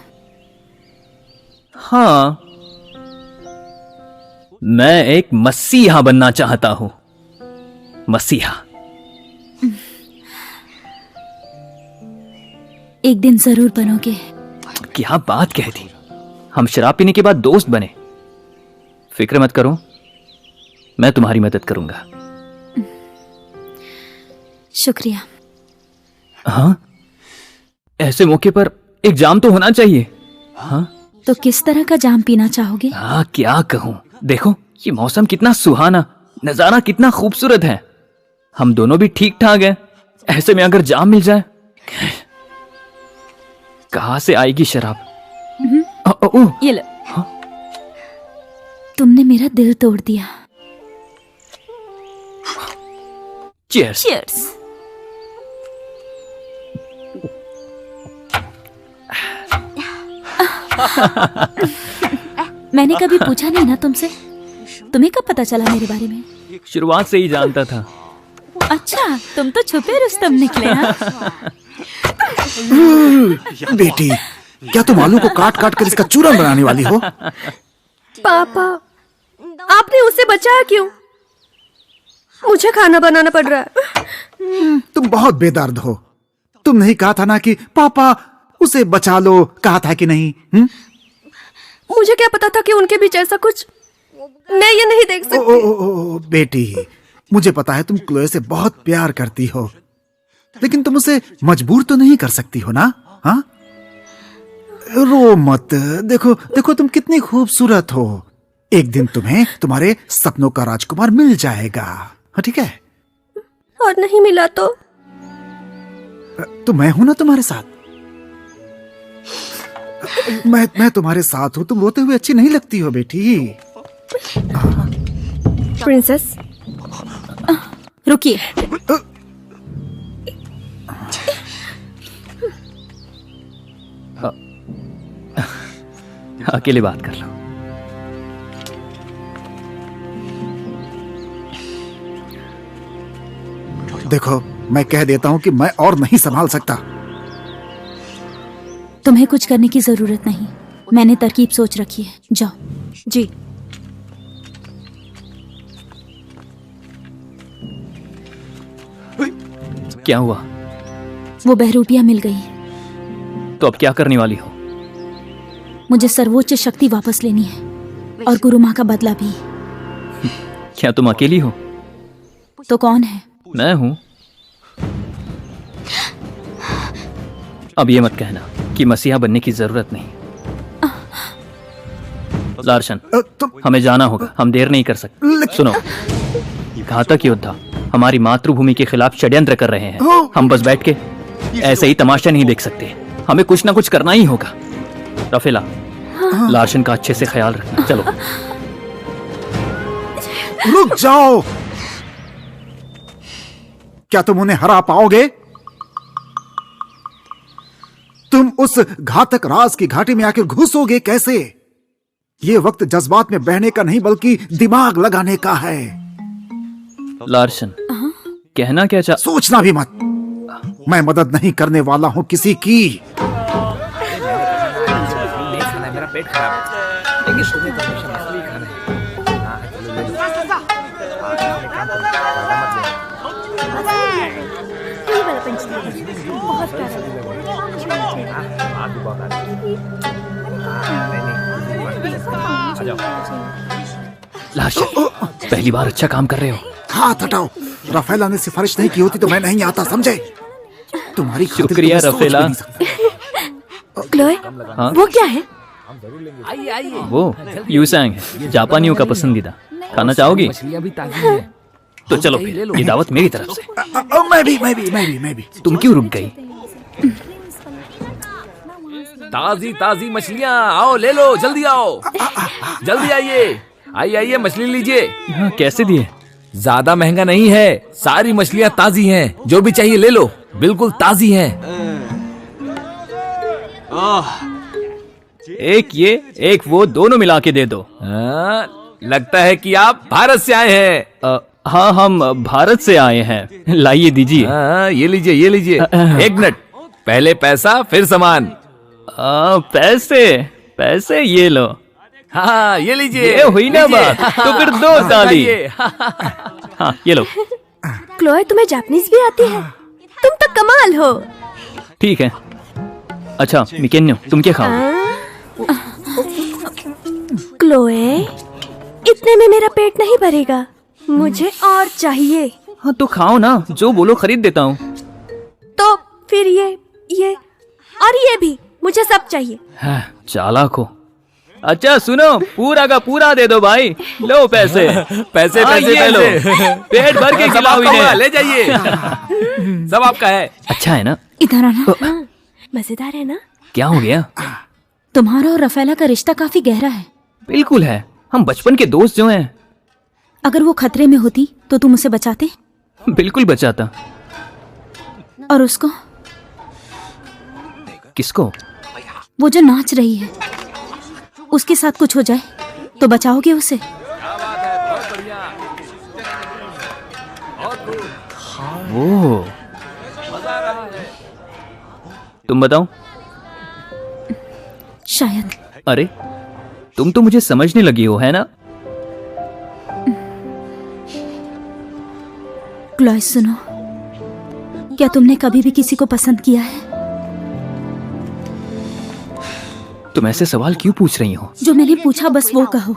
हाँ, मैं एक मसीहा बनना चाहता हूं। मसीहा। एक दिन जरूर बनोगे। क्या बात कह दी, हम शराब पीने के बाद दोस्त बने। फिक्र मत करो, मैं तुम्हारी मदद करूंगा। शुक्रिया। हाँ, ऐसे मौके पर एक जाम तो होना चाहिए। हाँ, तो किस तरह का जाम पीना चाहोगे? हाँ, क्या कहूं। देखो ये मौसम कितना सुहाना, नजारा कितना खूबसूरत है। हम दोनों भी ठीक ठाक हैं, ऐसे में अगर जाम मिल जाए, कहां से आएगी शराब? ये लो। हाँ? तुमने मेरा दिल तोड़ दिया। चीयर्स। चीयर्स। मैंने कभी पूछा नहीं ना तुमसे, तुम्हें कब पता चला मेरे बारे में? शुरुआत से ही जानता था। अच्छा, तुम तो छुपे रुस्तम निकले। हाँ? बेटी, क्या तुम आलू को काट काट कर इसका चूरन बनाने वाली हो? पापा, आपने उसे बचाया क्यों? मुझे खाना बनाना पड़ रहा है। तुम बहुत बेदर्द हो। तुम नहीं कहा था ना कि पापा उसे बचा लो, कहा था कि नहीं? मुझे क्या पता था कि उनके बीच ऐसा कुछ। मैं ये नहीं देख सकती। बेटी, मुझे पता है तुम क्लोए से बहुत प्यार करती हो, लेकिन तुम उसे मजबूर तो नहीं कर सकती हो ना? हाँ, रो मत। देखो देखो तुम कितनी खूबसूरत हो। एक दिन तुम्हें तुम्हारे सपनों का राजकुमार मिल जाएगा। हाँ, ठीक है? और नहीं मिला तो मैं हूं ना तुम्हारे साथ। मैं तुम्हारे साथ हूं। तुम रोते हुए अच्छी नहीं लगती हो बेटी। प्रिंसेस, रुकिए। अकेले बात कर लो। देखो, मैं कह देता हूँ कि मैं और नहीं संभाल सकता। तुम्हें कुछ करने की जरूरत नहीं, मैंने तरकीब सोच रखी है, जाओ। जी। क्या हुआ? वो बहरूपिया मिल गई। तो अब क्या करने वाली हो? मुझे सर्वोच्च शक्ति वापस लेनी है और गुरु माँ का बदला भी। क्या तुम अकेली हो? तो कौन है? मैं हूं। अब ये मत कहना कि मसीहा बनने की जरूरत नहीं। लार्शन, हमें जाना होगा, हम देर नहीं कर सकते। सुनो, घातक योद्धा हमारी मातृभूमि के खिलाफ षड्यंत्र कर रहे हैं। हम बस बैठ के ऐसे ही तमाशा नहीं देख सकते, हमें कुछ ना कुछ करना ही होगा। रफेला, लार्शन का अच्छे से ख्याल रखना। चलो। रुक जाओ। क्या तुम उन्हें हरा पाओगे? तुम उस घातक राज की घाटी में आकर घुसोगे कैसे? ये वक्त जज्बात में बहने का नहीं बल्कि दिमाग लगाने का है। लार्शन, कहना क्या चाह? सोचना भी मत। मैं मदद नहीं करने वाला हूं किसी की। मेरा पेट खराब है, लेकिन तुम्हें तो हमेशा मछली खाना लार्शन, पहली बार अच्छा काम कर रहे हो। हाथ हटाओ। रफेला ने सिफारिश नहीं की होती तो मैं नहीं आता, समझे? तुम्हारी शुक्रिया रफेला। क्लोए, हाँ? वो क्या है? वो यूसैंग है, जापानियों का पसंदीदा। खाना चाहोगी? मछलियां भी ताजी हैं। तो चलो फिर, ये दावत मेरी तरफ से। मैं भी। तुम क्यों रुक गई? ताजी ताजी मछलियां, आओ ले लो, जल्दी आओ, जल्दी आइए, आइए मछली लीजिए। हाँ, कैसे दिए? ज्यादा महंगा नहीं है, सारी मछलियां ताजी हैं, जो भी चाहिए ले लो, बिल्कुल ताजी हैं। एक ये एक वो, दोनों मिला के दे दो। लगता है कि आप भारत से आए हैं। हाँ, हम भारत से आए हैं। लाइए, दीजिए। ये लीजिए, ये लीजिए। एक मिनट, पहले पैसा फिर सामान। पैसे ये लो। हाँ, ये लीजिए। ये हुई ना बात, तो फिर दो ताली। हाँ, ये लो। क्लोए, तुम्हें जापानीज भी आती है? तुम तो कमाल हो। ठीक है। अच्छा मिकेन्यो, तुम क्या खाओगे? क्लोए, इतने में मेरा पेट नहीं भरेगा, मुझे और चाहिए। हाँ तो खाओ ना, जो बोलो खरीद देता हूँ। तो फिर ये और ये भी, मुझे सब चाहिए। चालाक हो। अच्छा सुनो, पूरा का पूरा दे दो भाई। लो पैसे। पैसे ये लो, पेट भर के खिलाओ इन्हें। ले जाइए, सब आपका है। अच्छा है ना? इधर आना। हाँ, मजेदार है ना? क्या हो गया? तुम्हारा और रफेला का रिश्ता काफी गहरा है। बिल्कुल है, हम बचपन के दोस्त जो हैं। अगर वो खतरे में होती तो तुम उसे बचाते? बिल्कुल बचाता। और उसको? किसको? वो जो नाच रही है, उसके साथ कुछ हो जाए तो बचाओगे उसे? वो तुम बताओ। शायद। अरे तुम तो मुझे समझने लगी हो, है ना? क्लॉय सुनो, क्या तुमने कभी भी किसी को पसंद किया है? तुम ऐसे सवाल क्यों पूछ रही हो? जो मैंने पूछा बस वो कहो।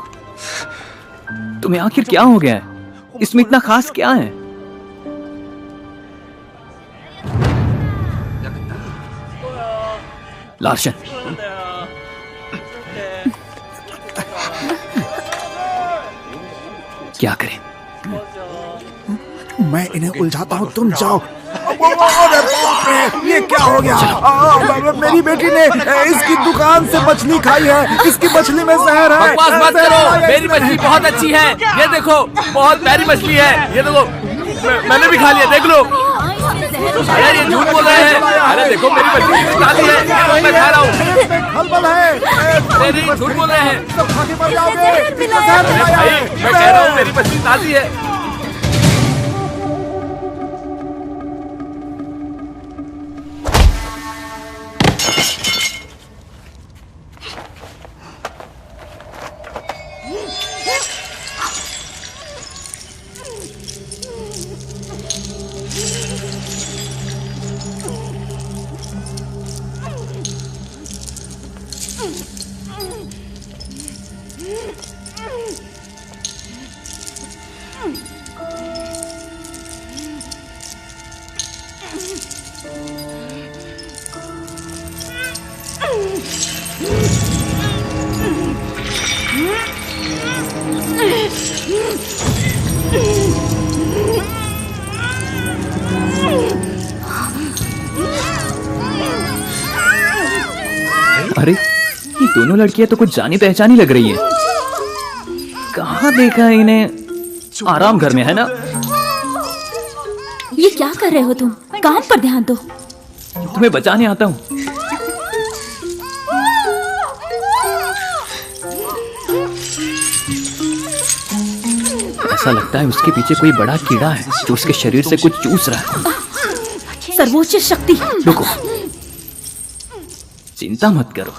तुम्हें आखिर क्या हो गया है? इसमें इतना खास क्या है? लार्शन, क्या करें? मैं इन्हें उलझाता हूँ, तुम जाओ। अरे बाप रे, ये क्या हो गया? मेरी बेटी ने इसकी दुकान से मछली खाई है, इसकी मछली में जहर है। बकवास मत करो, मेरी मछली बहुत अच्छी है। ये देखो, बहुत प्यारी मछली है। ये देखो, मैंने भी खा लिया, देख लो। यार ये झूठ बोल रहे हैं। अरे देखो मेरी बच्ची कितनी ताज़ी है, मैं खा रहा हूँ। खलबल है। नहीं झूठ बोल रहे हैं। सब खा के मर जाओगे। अरे भाई मैं कह रहा हूँ मेरी बच्ची ताज़ी है। अरे ये दोनों लड़कियां तो कुछ जानी पहचानी लग रही है। कहाँ देखा है इन्हें? आराम घर में है ना? ये क्या कर रहे हो तुम? काम पर ध्यान दो। तुम्हें बचाने आता हूँ। ऐसा लगता है उसके पीछे कोई बड़ा कीड़ा है जो उसके शरीर से कुछ चूस रहा है। सर्वोच्च शक्ति। रुको, चिंता मत करो।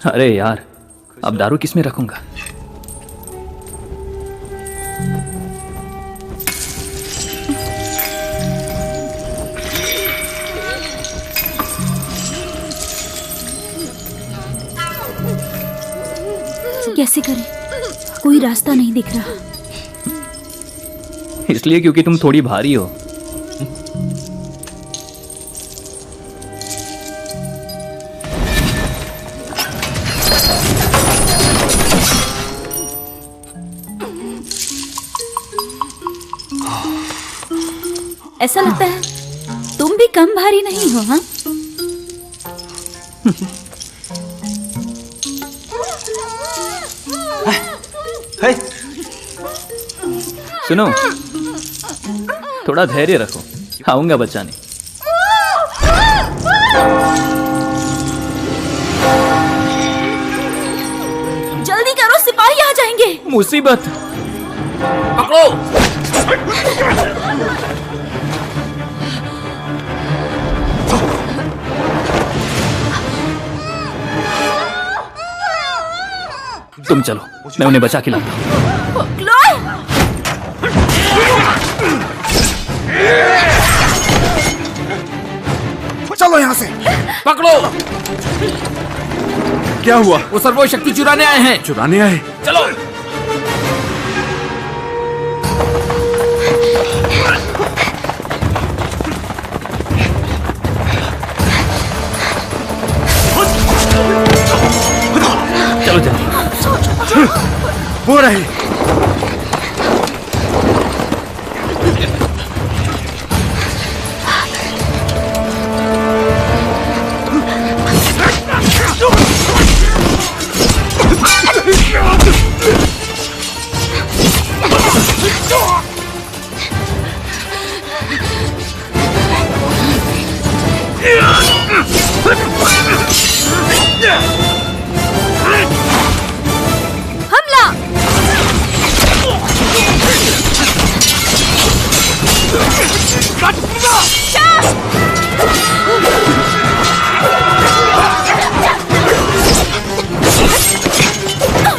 अरे यार, अब दारू किसमें रखूंगा? कैसे करें? कोई रास्ता नहीं दिख रहा। इसलिए क्योंकि तुम थोड़ी भारी हो। ऐसा लगता है तुम भी कम भारी नहीं हो। हाँ, सुनो, थोड़ा धैर्य रखो, आऊंगा बचाने। जल्दी करो, सिपाही आ जाएंगे। मुसीबत। पकड़ो। तुम चलो, मैं उन्हें बचा के लाता हूँ। क्लोए! चलो यहाँ से। पकड़ो। क्या हुआ? वो सर्वोच्च शक्ति चुराने आए हैं। चुराने आए? चलो। चलो जल्दी। वो रही।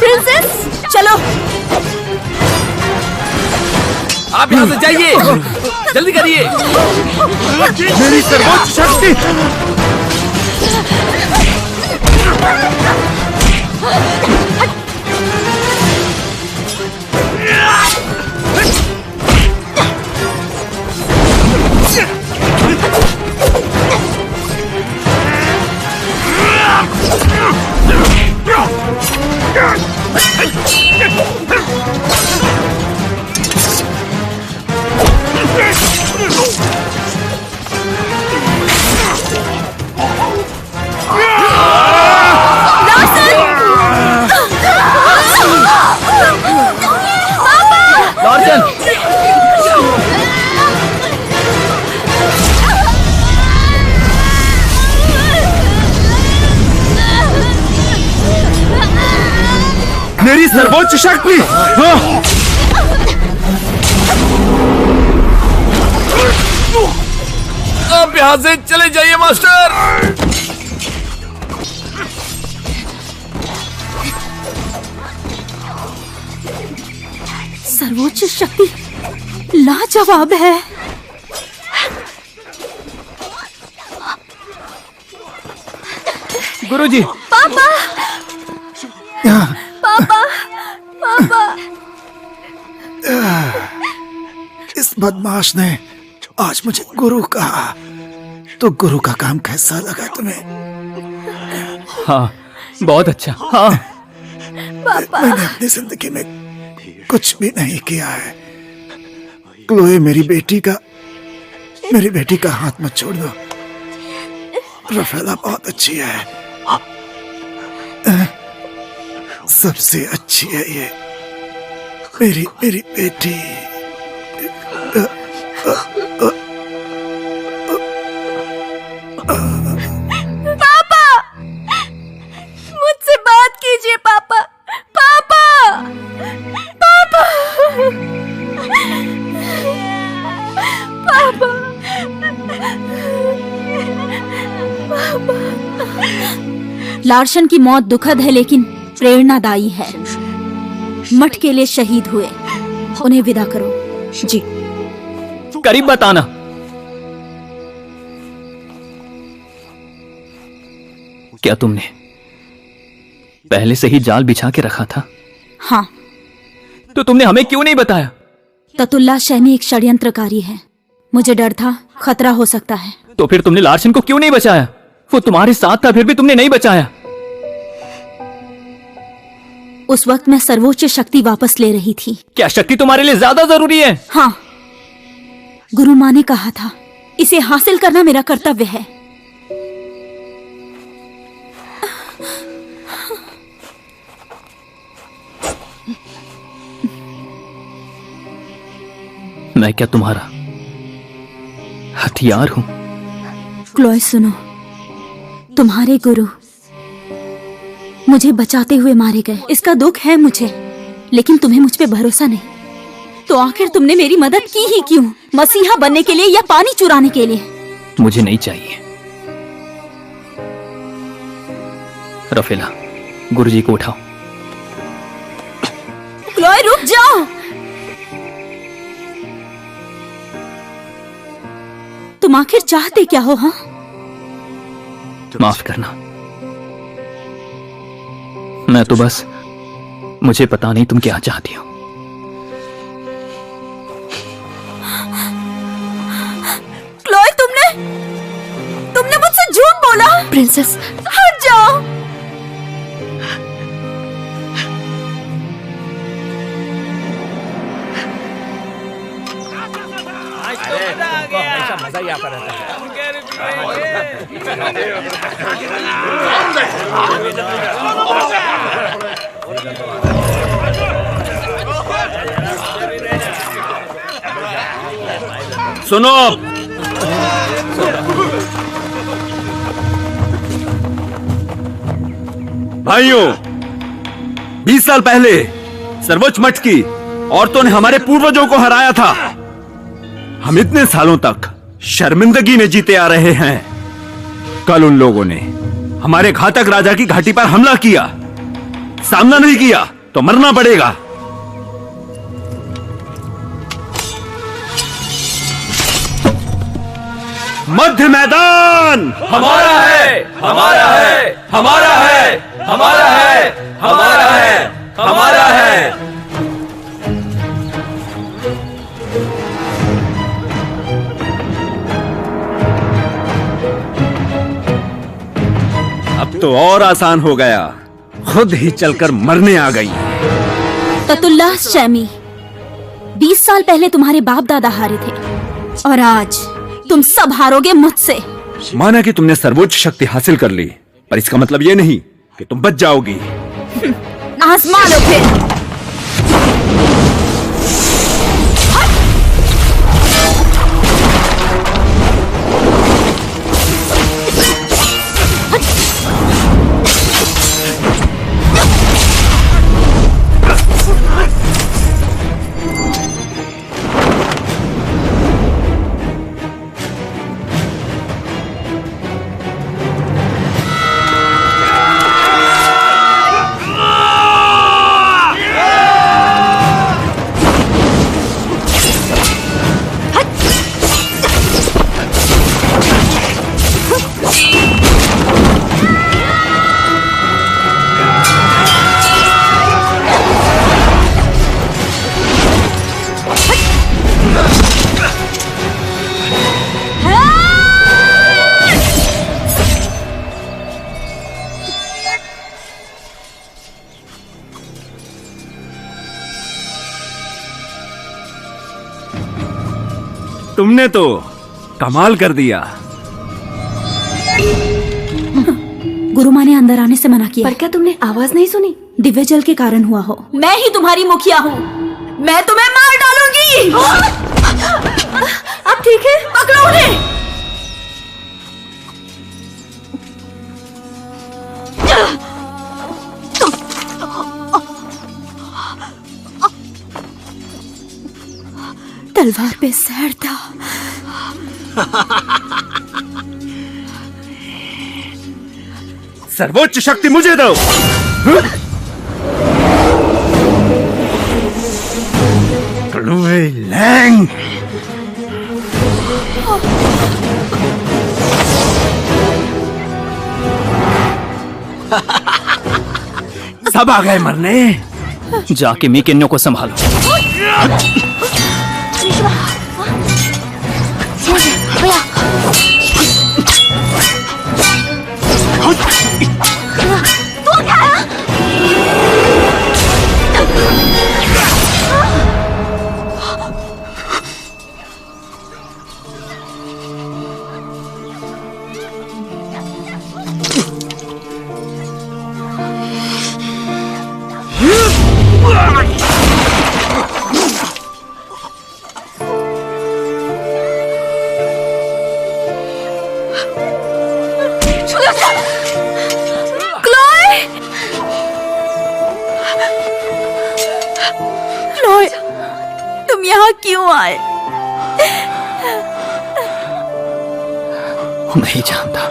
प्रिंसेस, चलो। आप यहाँ से जाइए, जल्दी करिए। मेरी सर्वोच्च शक्ति। मेरी सर्वोच्च शक्ति। आप यहां से चले जाइए मास्टर। सर्वोच्च शक्ति लाजवाब है। गुरुजी। पापा पापा पापा। इस बदमाश ने आज मुझे गुरु कहा, तो गुरु का काम कैसा लगा तुम्हें? हाँ, बहुत अच्छा। हाँ, मैंने अपनी जिंदगी में कुछ भी नहीं किया है। क्लोए मेरी बेटी का हाथ मत छोड़ दो। रफेला बहुत अच्छी है, सबसे अच्छी है ये मेरी बेटी। पापा मुझसे बात कीजिए पापा। पापा पापा पापा लार्शन की मौत दुखद है लेकिन प्रेरणादायी है। मठ के लिए शहीद हुए, उन्हें विदा करो। जी। करीब बताना। क्या तुमने पहले से ही जाल बिछा के रखा था? हाँ। तो तुमने हमें क्यों नहीं बताया? ततुल्ला शहमी एक षड्यंत्रकारी है। मुझे डर था खतरा हो सकता है। तो फिर तुमने लार्शन को क्यों नहीं बचाया? वो तुम्हारे साथ था, फिर भी तुमने नहीं बचाया। उस वक्त मैं सर्वोच्च शक्ति वापस ले रही थी। क्या शक्ति तुम्हारे लिए ज्यादा जरूरी है? हाँ, गुरु माँ ने कहा था इसे हासिल करना मेरा कर्तव्य है। मैं क्या तुम्हारा हथियार हूं? क्लोए सुनो, तुम्हारे गुरु मुझे बचाते हुए मारे गए। इसका दुख है मुझे, लेकिन तुम्हें मुझ पे भरोसा नहीं। तो आखिर तुमने मेरी मदद की ही क्यों? मसीहा बनने के लिए या पानी चुराने के लिए? मुझे नहीं चाहिए। रफेला, गुरुजी को उठाओ। क्लोए रुक जाओ। तुम आखिर चाहते क्या हो? हाँ, माफ करना, मैं तो बस, मुझे पता नहीं तुम क्या चाहती हो। क्लोए तुमने मुझसे झूठ बोला। प्रिंसेस, हट जाओ। मजा ही आता रहता है। सुनो, भाइयों, 20 साल पहले सर्वोच्च मठ की औरतों ने हमारे पूर्वजों को हराया था। हम इतने सालों तक शर्मिंदगी में जीते आ रहे हैं। कल उन लोगों ने हमारे घातक राजा की घाटी पर हमला किया। सामना नहीं किया तो मरना पड़ेगा। मध्य मैदान हमारा है, हमारा है, हमारा है, हमारा है, हमारा है, हमारा है। अब तो और आसान हो गया, खुद ही चलकर मरने आ गई। ततुल्लाह शैमी, 20 साल पहले तुम्हारे बाप दादा हारे थे और आज तुम सब हारोगे मुझसे। माना कि तुमने सर्वोच्च शक्ति हासिल कर ली, पर इसका मतलब यह नहीं कि तुम बच जाओगी। आजमा लो फिर। तुमने तो कमाल कर दिया। गुरु माँ ने अंदर आने से मना किया। पर क्या तुमने आवाज नहीं सुनी? दिव्य जल के कारण हुआ हो। मैं ही तुम्हारी मुखिया हूँ, मैं तुम्हें मार डालूंगी। अब ठीक है, पकड़ो उन्हें। तलवार पे जहर था। सर्वोच्च शक्ति मुझे दो। लैंग। सब आ गए मरने। जाके मीकेन्यो को संभालो। तुम यहाँ क्यों आए? नहीं जानता,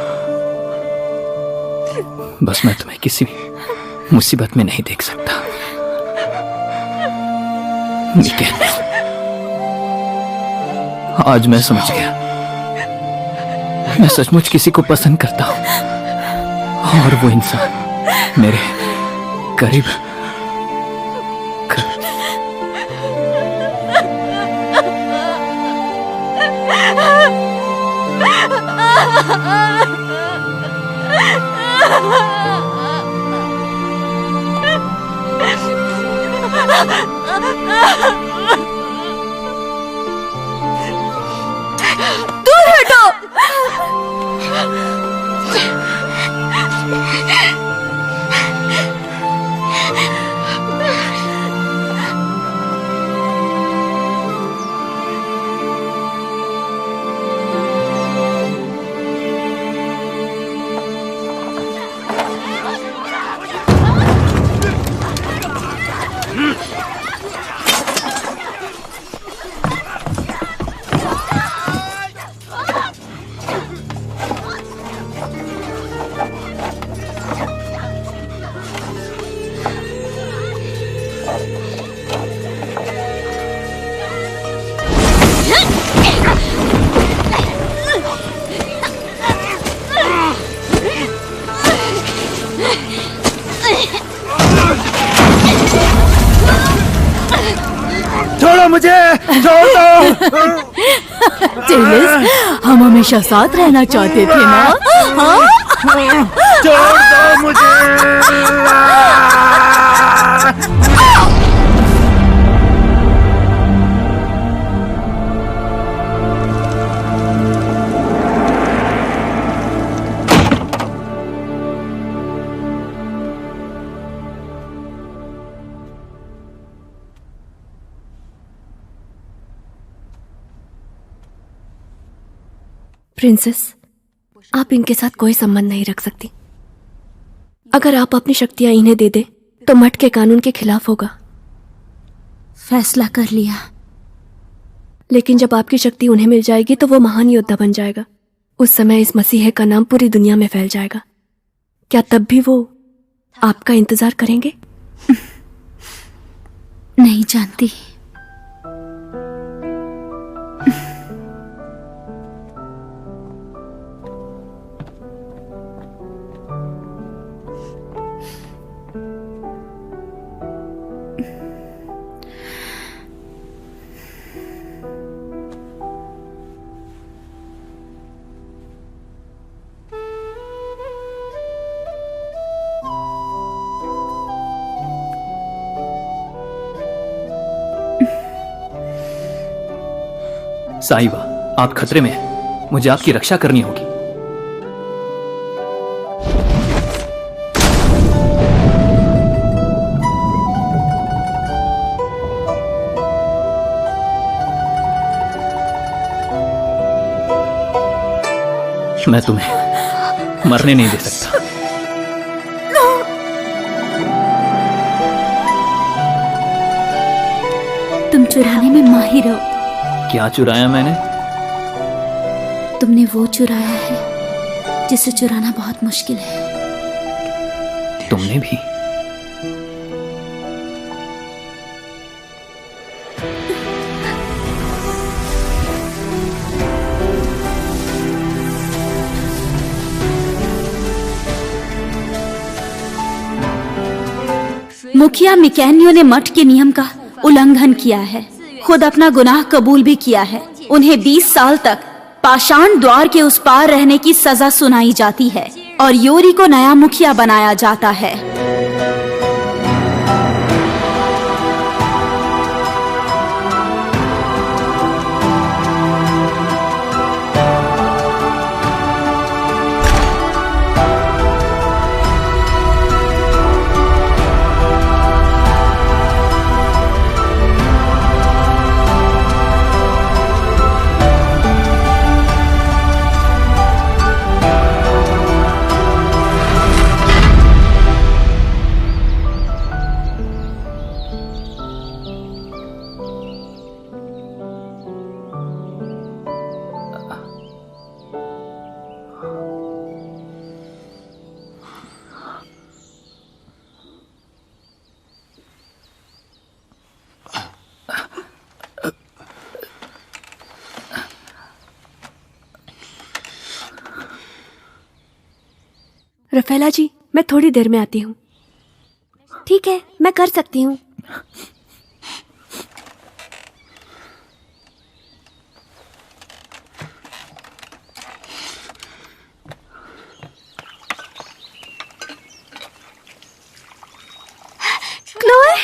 बस मैं तुम्हें किसी मुसीबत में नहीं देख सकता। मीकेन्यो, आज मैं समझ गया, मैं सचमुच किसी को पसंद करता हूं और वो इंसान मेरे करीब दूर हटो। छोड़ो मुझे, छोड़ दो। हम हमेशा साथ रहना चाहते थे ना? हाँ? छोड़ दो मुझे। प्रिंसेस, आप इनके साथ कोई संबंध नहीं रख सकती। अगर आप अपनी शक्तियां इन्हें दे दे तो मठ के कानून के खिलाफ होगा। फैसला कर लिया। लेकिन जब आपकी शक्ति उन्हें मिल जाएगी तो वो महान योद्धा बन जाएगा। उस समय इस मसीहे का नाम पूरी दुनिया में फैल जाएगा। क्या तब भी वो आपका इंतजार करेंगे? नहीं जानती। साहिबा, आप खतरे में हैं। मुझे आपकी रक्षा करनी होगी। मैं तुम्हें मरने नहीं दे सकता। तुम चुराने में माहिर हो। क्या चुराया मैंने? तुमने वो चुराया है जिसे चुराना बहुत मुश्किल है। तुमने भी? मुखिया मिकैनियो ने मठ के नियम का उल्लंघन किया है, खुद अपना गुनाह कबूल भी किया है। उन्हें 20 साल तक पाषाण द्वार के उस पार रहने की सजा सुनाई जाती है और योरी को नया मुखिया बनाया जाता है। रफेला जी, मैं थोड़ी देर में आती हूँ। ठीक है, मैं कर सकती हूँ। क्लोए,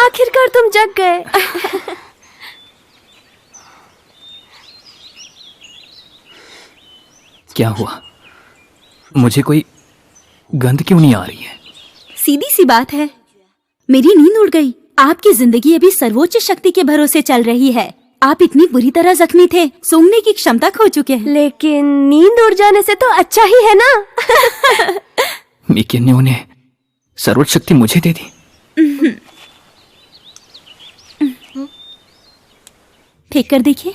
आखिरकार तुम जग गए। क्या हुआ? मुझे कोई गंध क्यों नहीं आ रही है? सीधी सी बात है, मेरी नींद उड़ गई। आपकी जिंदगी अभी सर्वोच्च शक्ति के भरोसे चल रही है। आप इतनी बुरी तरह जख्मी थे, सूंघने की क्षमता खो चुके हैं। लेकिन नींद उड़ जाने से तो अच्छा ही है ना। मिकैनियो ने सर्वोच्च शक्ति मुझे दे दी। फेंक कर देखिए।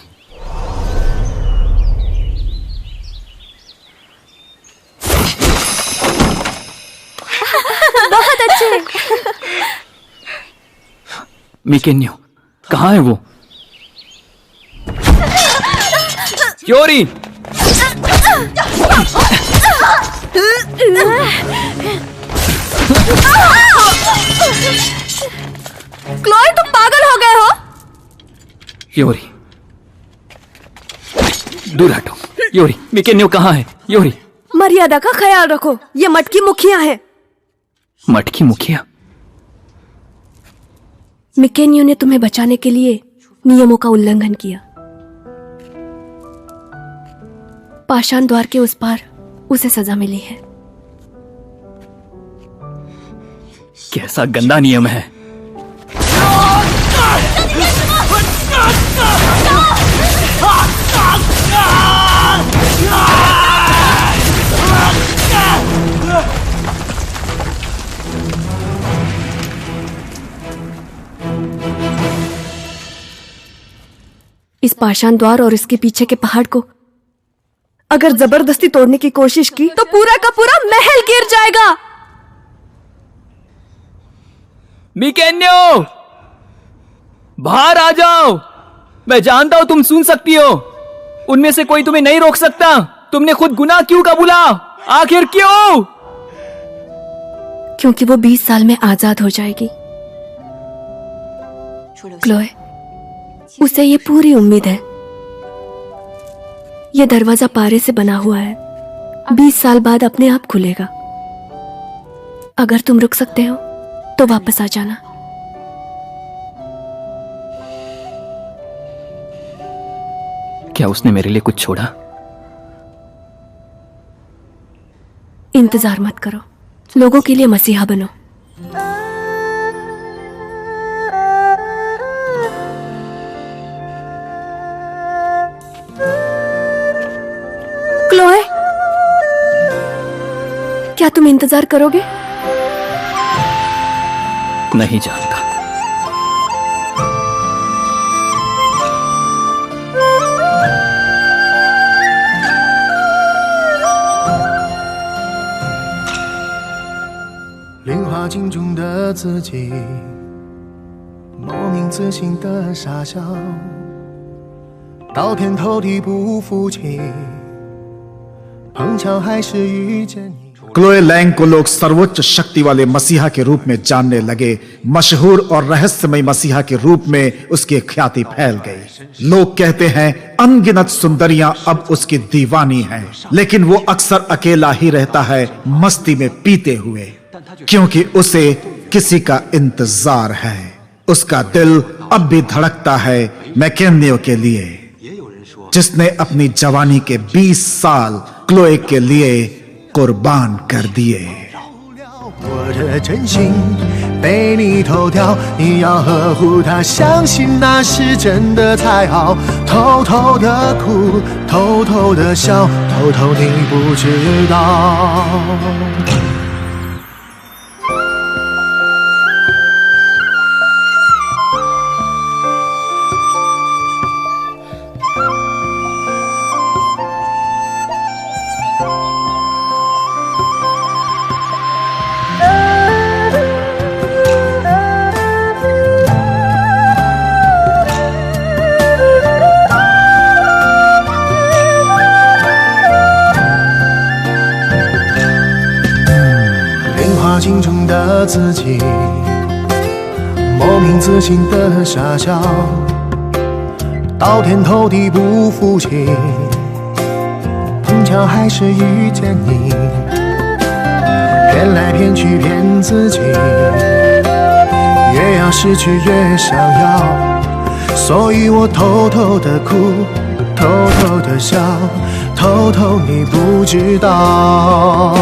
बहुत अच्छे। मिकैनियो, कहाँ है वो? योरी! क्लोए, तुम पागल हो गए हो? योरी, दूर हटो। योरी, मिकैनियो कहाँ है? योरी, मर्यादा का ख्याल रखो, ये मठ की मुखिया है। मठ की मुखिया? मिकैनियो ने तुम्हें बचाने के लिए नियमों का उल्लंघन किया। पाषाण द्वार के उस पार उसे सजा मिली है। कैसा गंदा नियम है। इस पाषाण द्वार और इसके पीछे के पहाड़ को अगर जबरदस्ती तोड़ने की कोशिश की तो पूरा का पूरा महल गिर जाएगा। मिकैनियो, बाहर आ जाओ। मैं जानता हूं तुम सुन सकती हो। उनमें से कोई तुम्हें नहीं रोक सकता। तुमने खुद गुनाह क्यों कबूला? आखिर क्यों? क्योंकि वो 20 साल में आजाद हो जाएगी। क्लोए, उसे ये पूरी उम्मीद है। ये दरवाजा पारे से बना हुआ है, 20 साल बाद अपने आप खुलेगा। अगर तुम रुक सकते हो तो वापस आ जाना। क्या उसने मेरे लिए कुछ छोड़ा? इंतजार मत करो, लोगों के लिए मसीहा बनो। क्लोए, क्या तुम इंतजार करोगे? नहीं जानता।灵花镜中的自己，莫名自信的傻笑，到天头地不服气，碰巧还是遇见你。 क्लोए लैंग को लोग सर्वोच्च शक्ति वाले मसीहा के रूप में जानने लगे। मशहूर और रहस्यमय मसीहा के रूप में उसकी ख्याति फैल गई। लोग कहते हैं अनगिनत सुंदरियां अब उसकी दीवानी हैं, लेकिन वो अक्सर अकेला ही रहता है, मस्ती में पीते हुए, क्योंकि उसे किसी का इंतजार है। उसका दिल अब भी धड़कता है मैकेनियो के लिए, जिसने अपनी जवानी के 20 साल क्लोए के लिए कुर्बान कर दिए। 我的真心被你偷掉，你要呵护它，相信那是真的才好。偷偷的哭，偷偷的笑，偷偷你不知道。 镜中的自己，莫名自信的傻笑，到天头地不服气，碰巧还是遇见你，骗来骗去骗自己，越要失去越想要，所以我偷偷的哭，偷偷的笑，偷偷你不知道。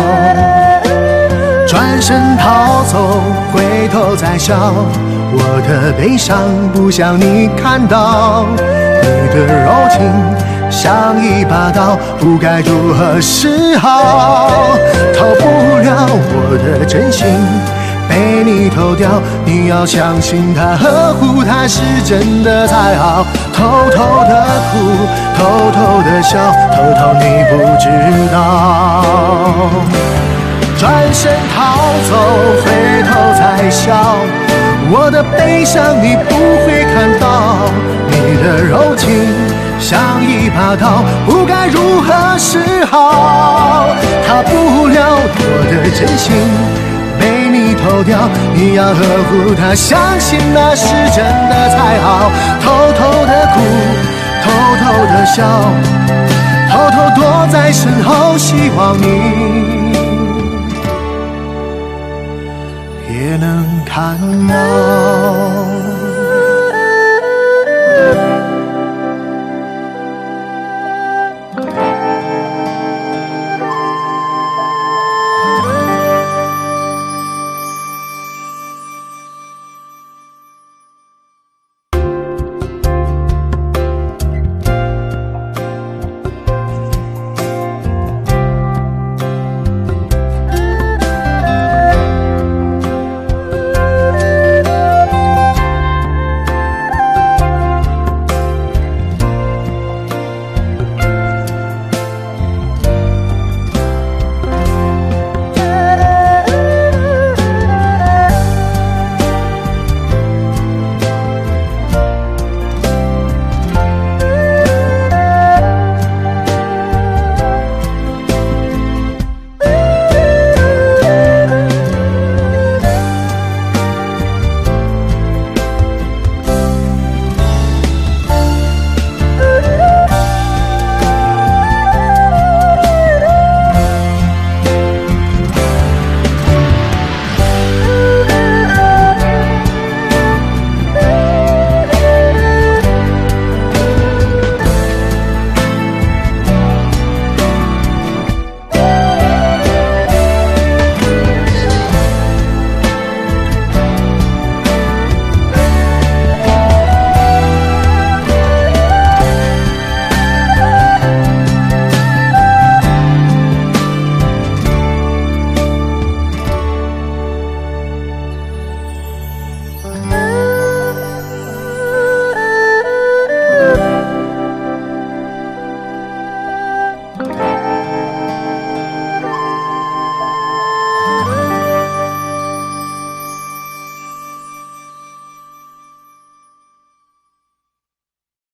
转身逃走，回头再笑，我的悲伤不想你看到。你的柔情像一把刀，不该如何是好？逃不了我的真心被你偷掉，你要相信它，呵护它是真的才好。偷偷的哭，偷偷的笑，偷偷你不知道。 转身逃走，回头再笑，我的悲伤你不会看到。你的柔情像一把刀，不该如何是好？逃不了我的真心被你偷掉，你要呵护它，相信那是真的才好。偷偷的哭，偷偷的笑，偷偷躲在身后，希望你。 也能看到。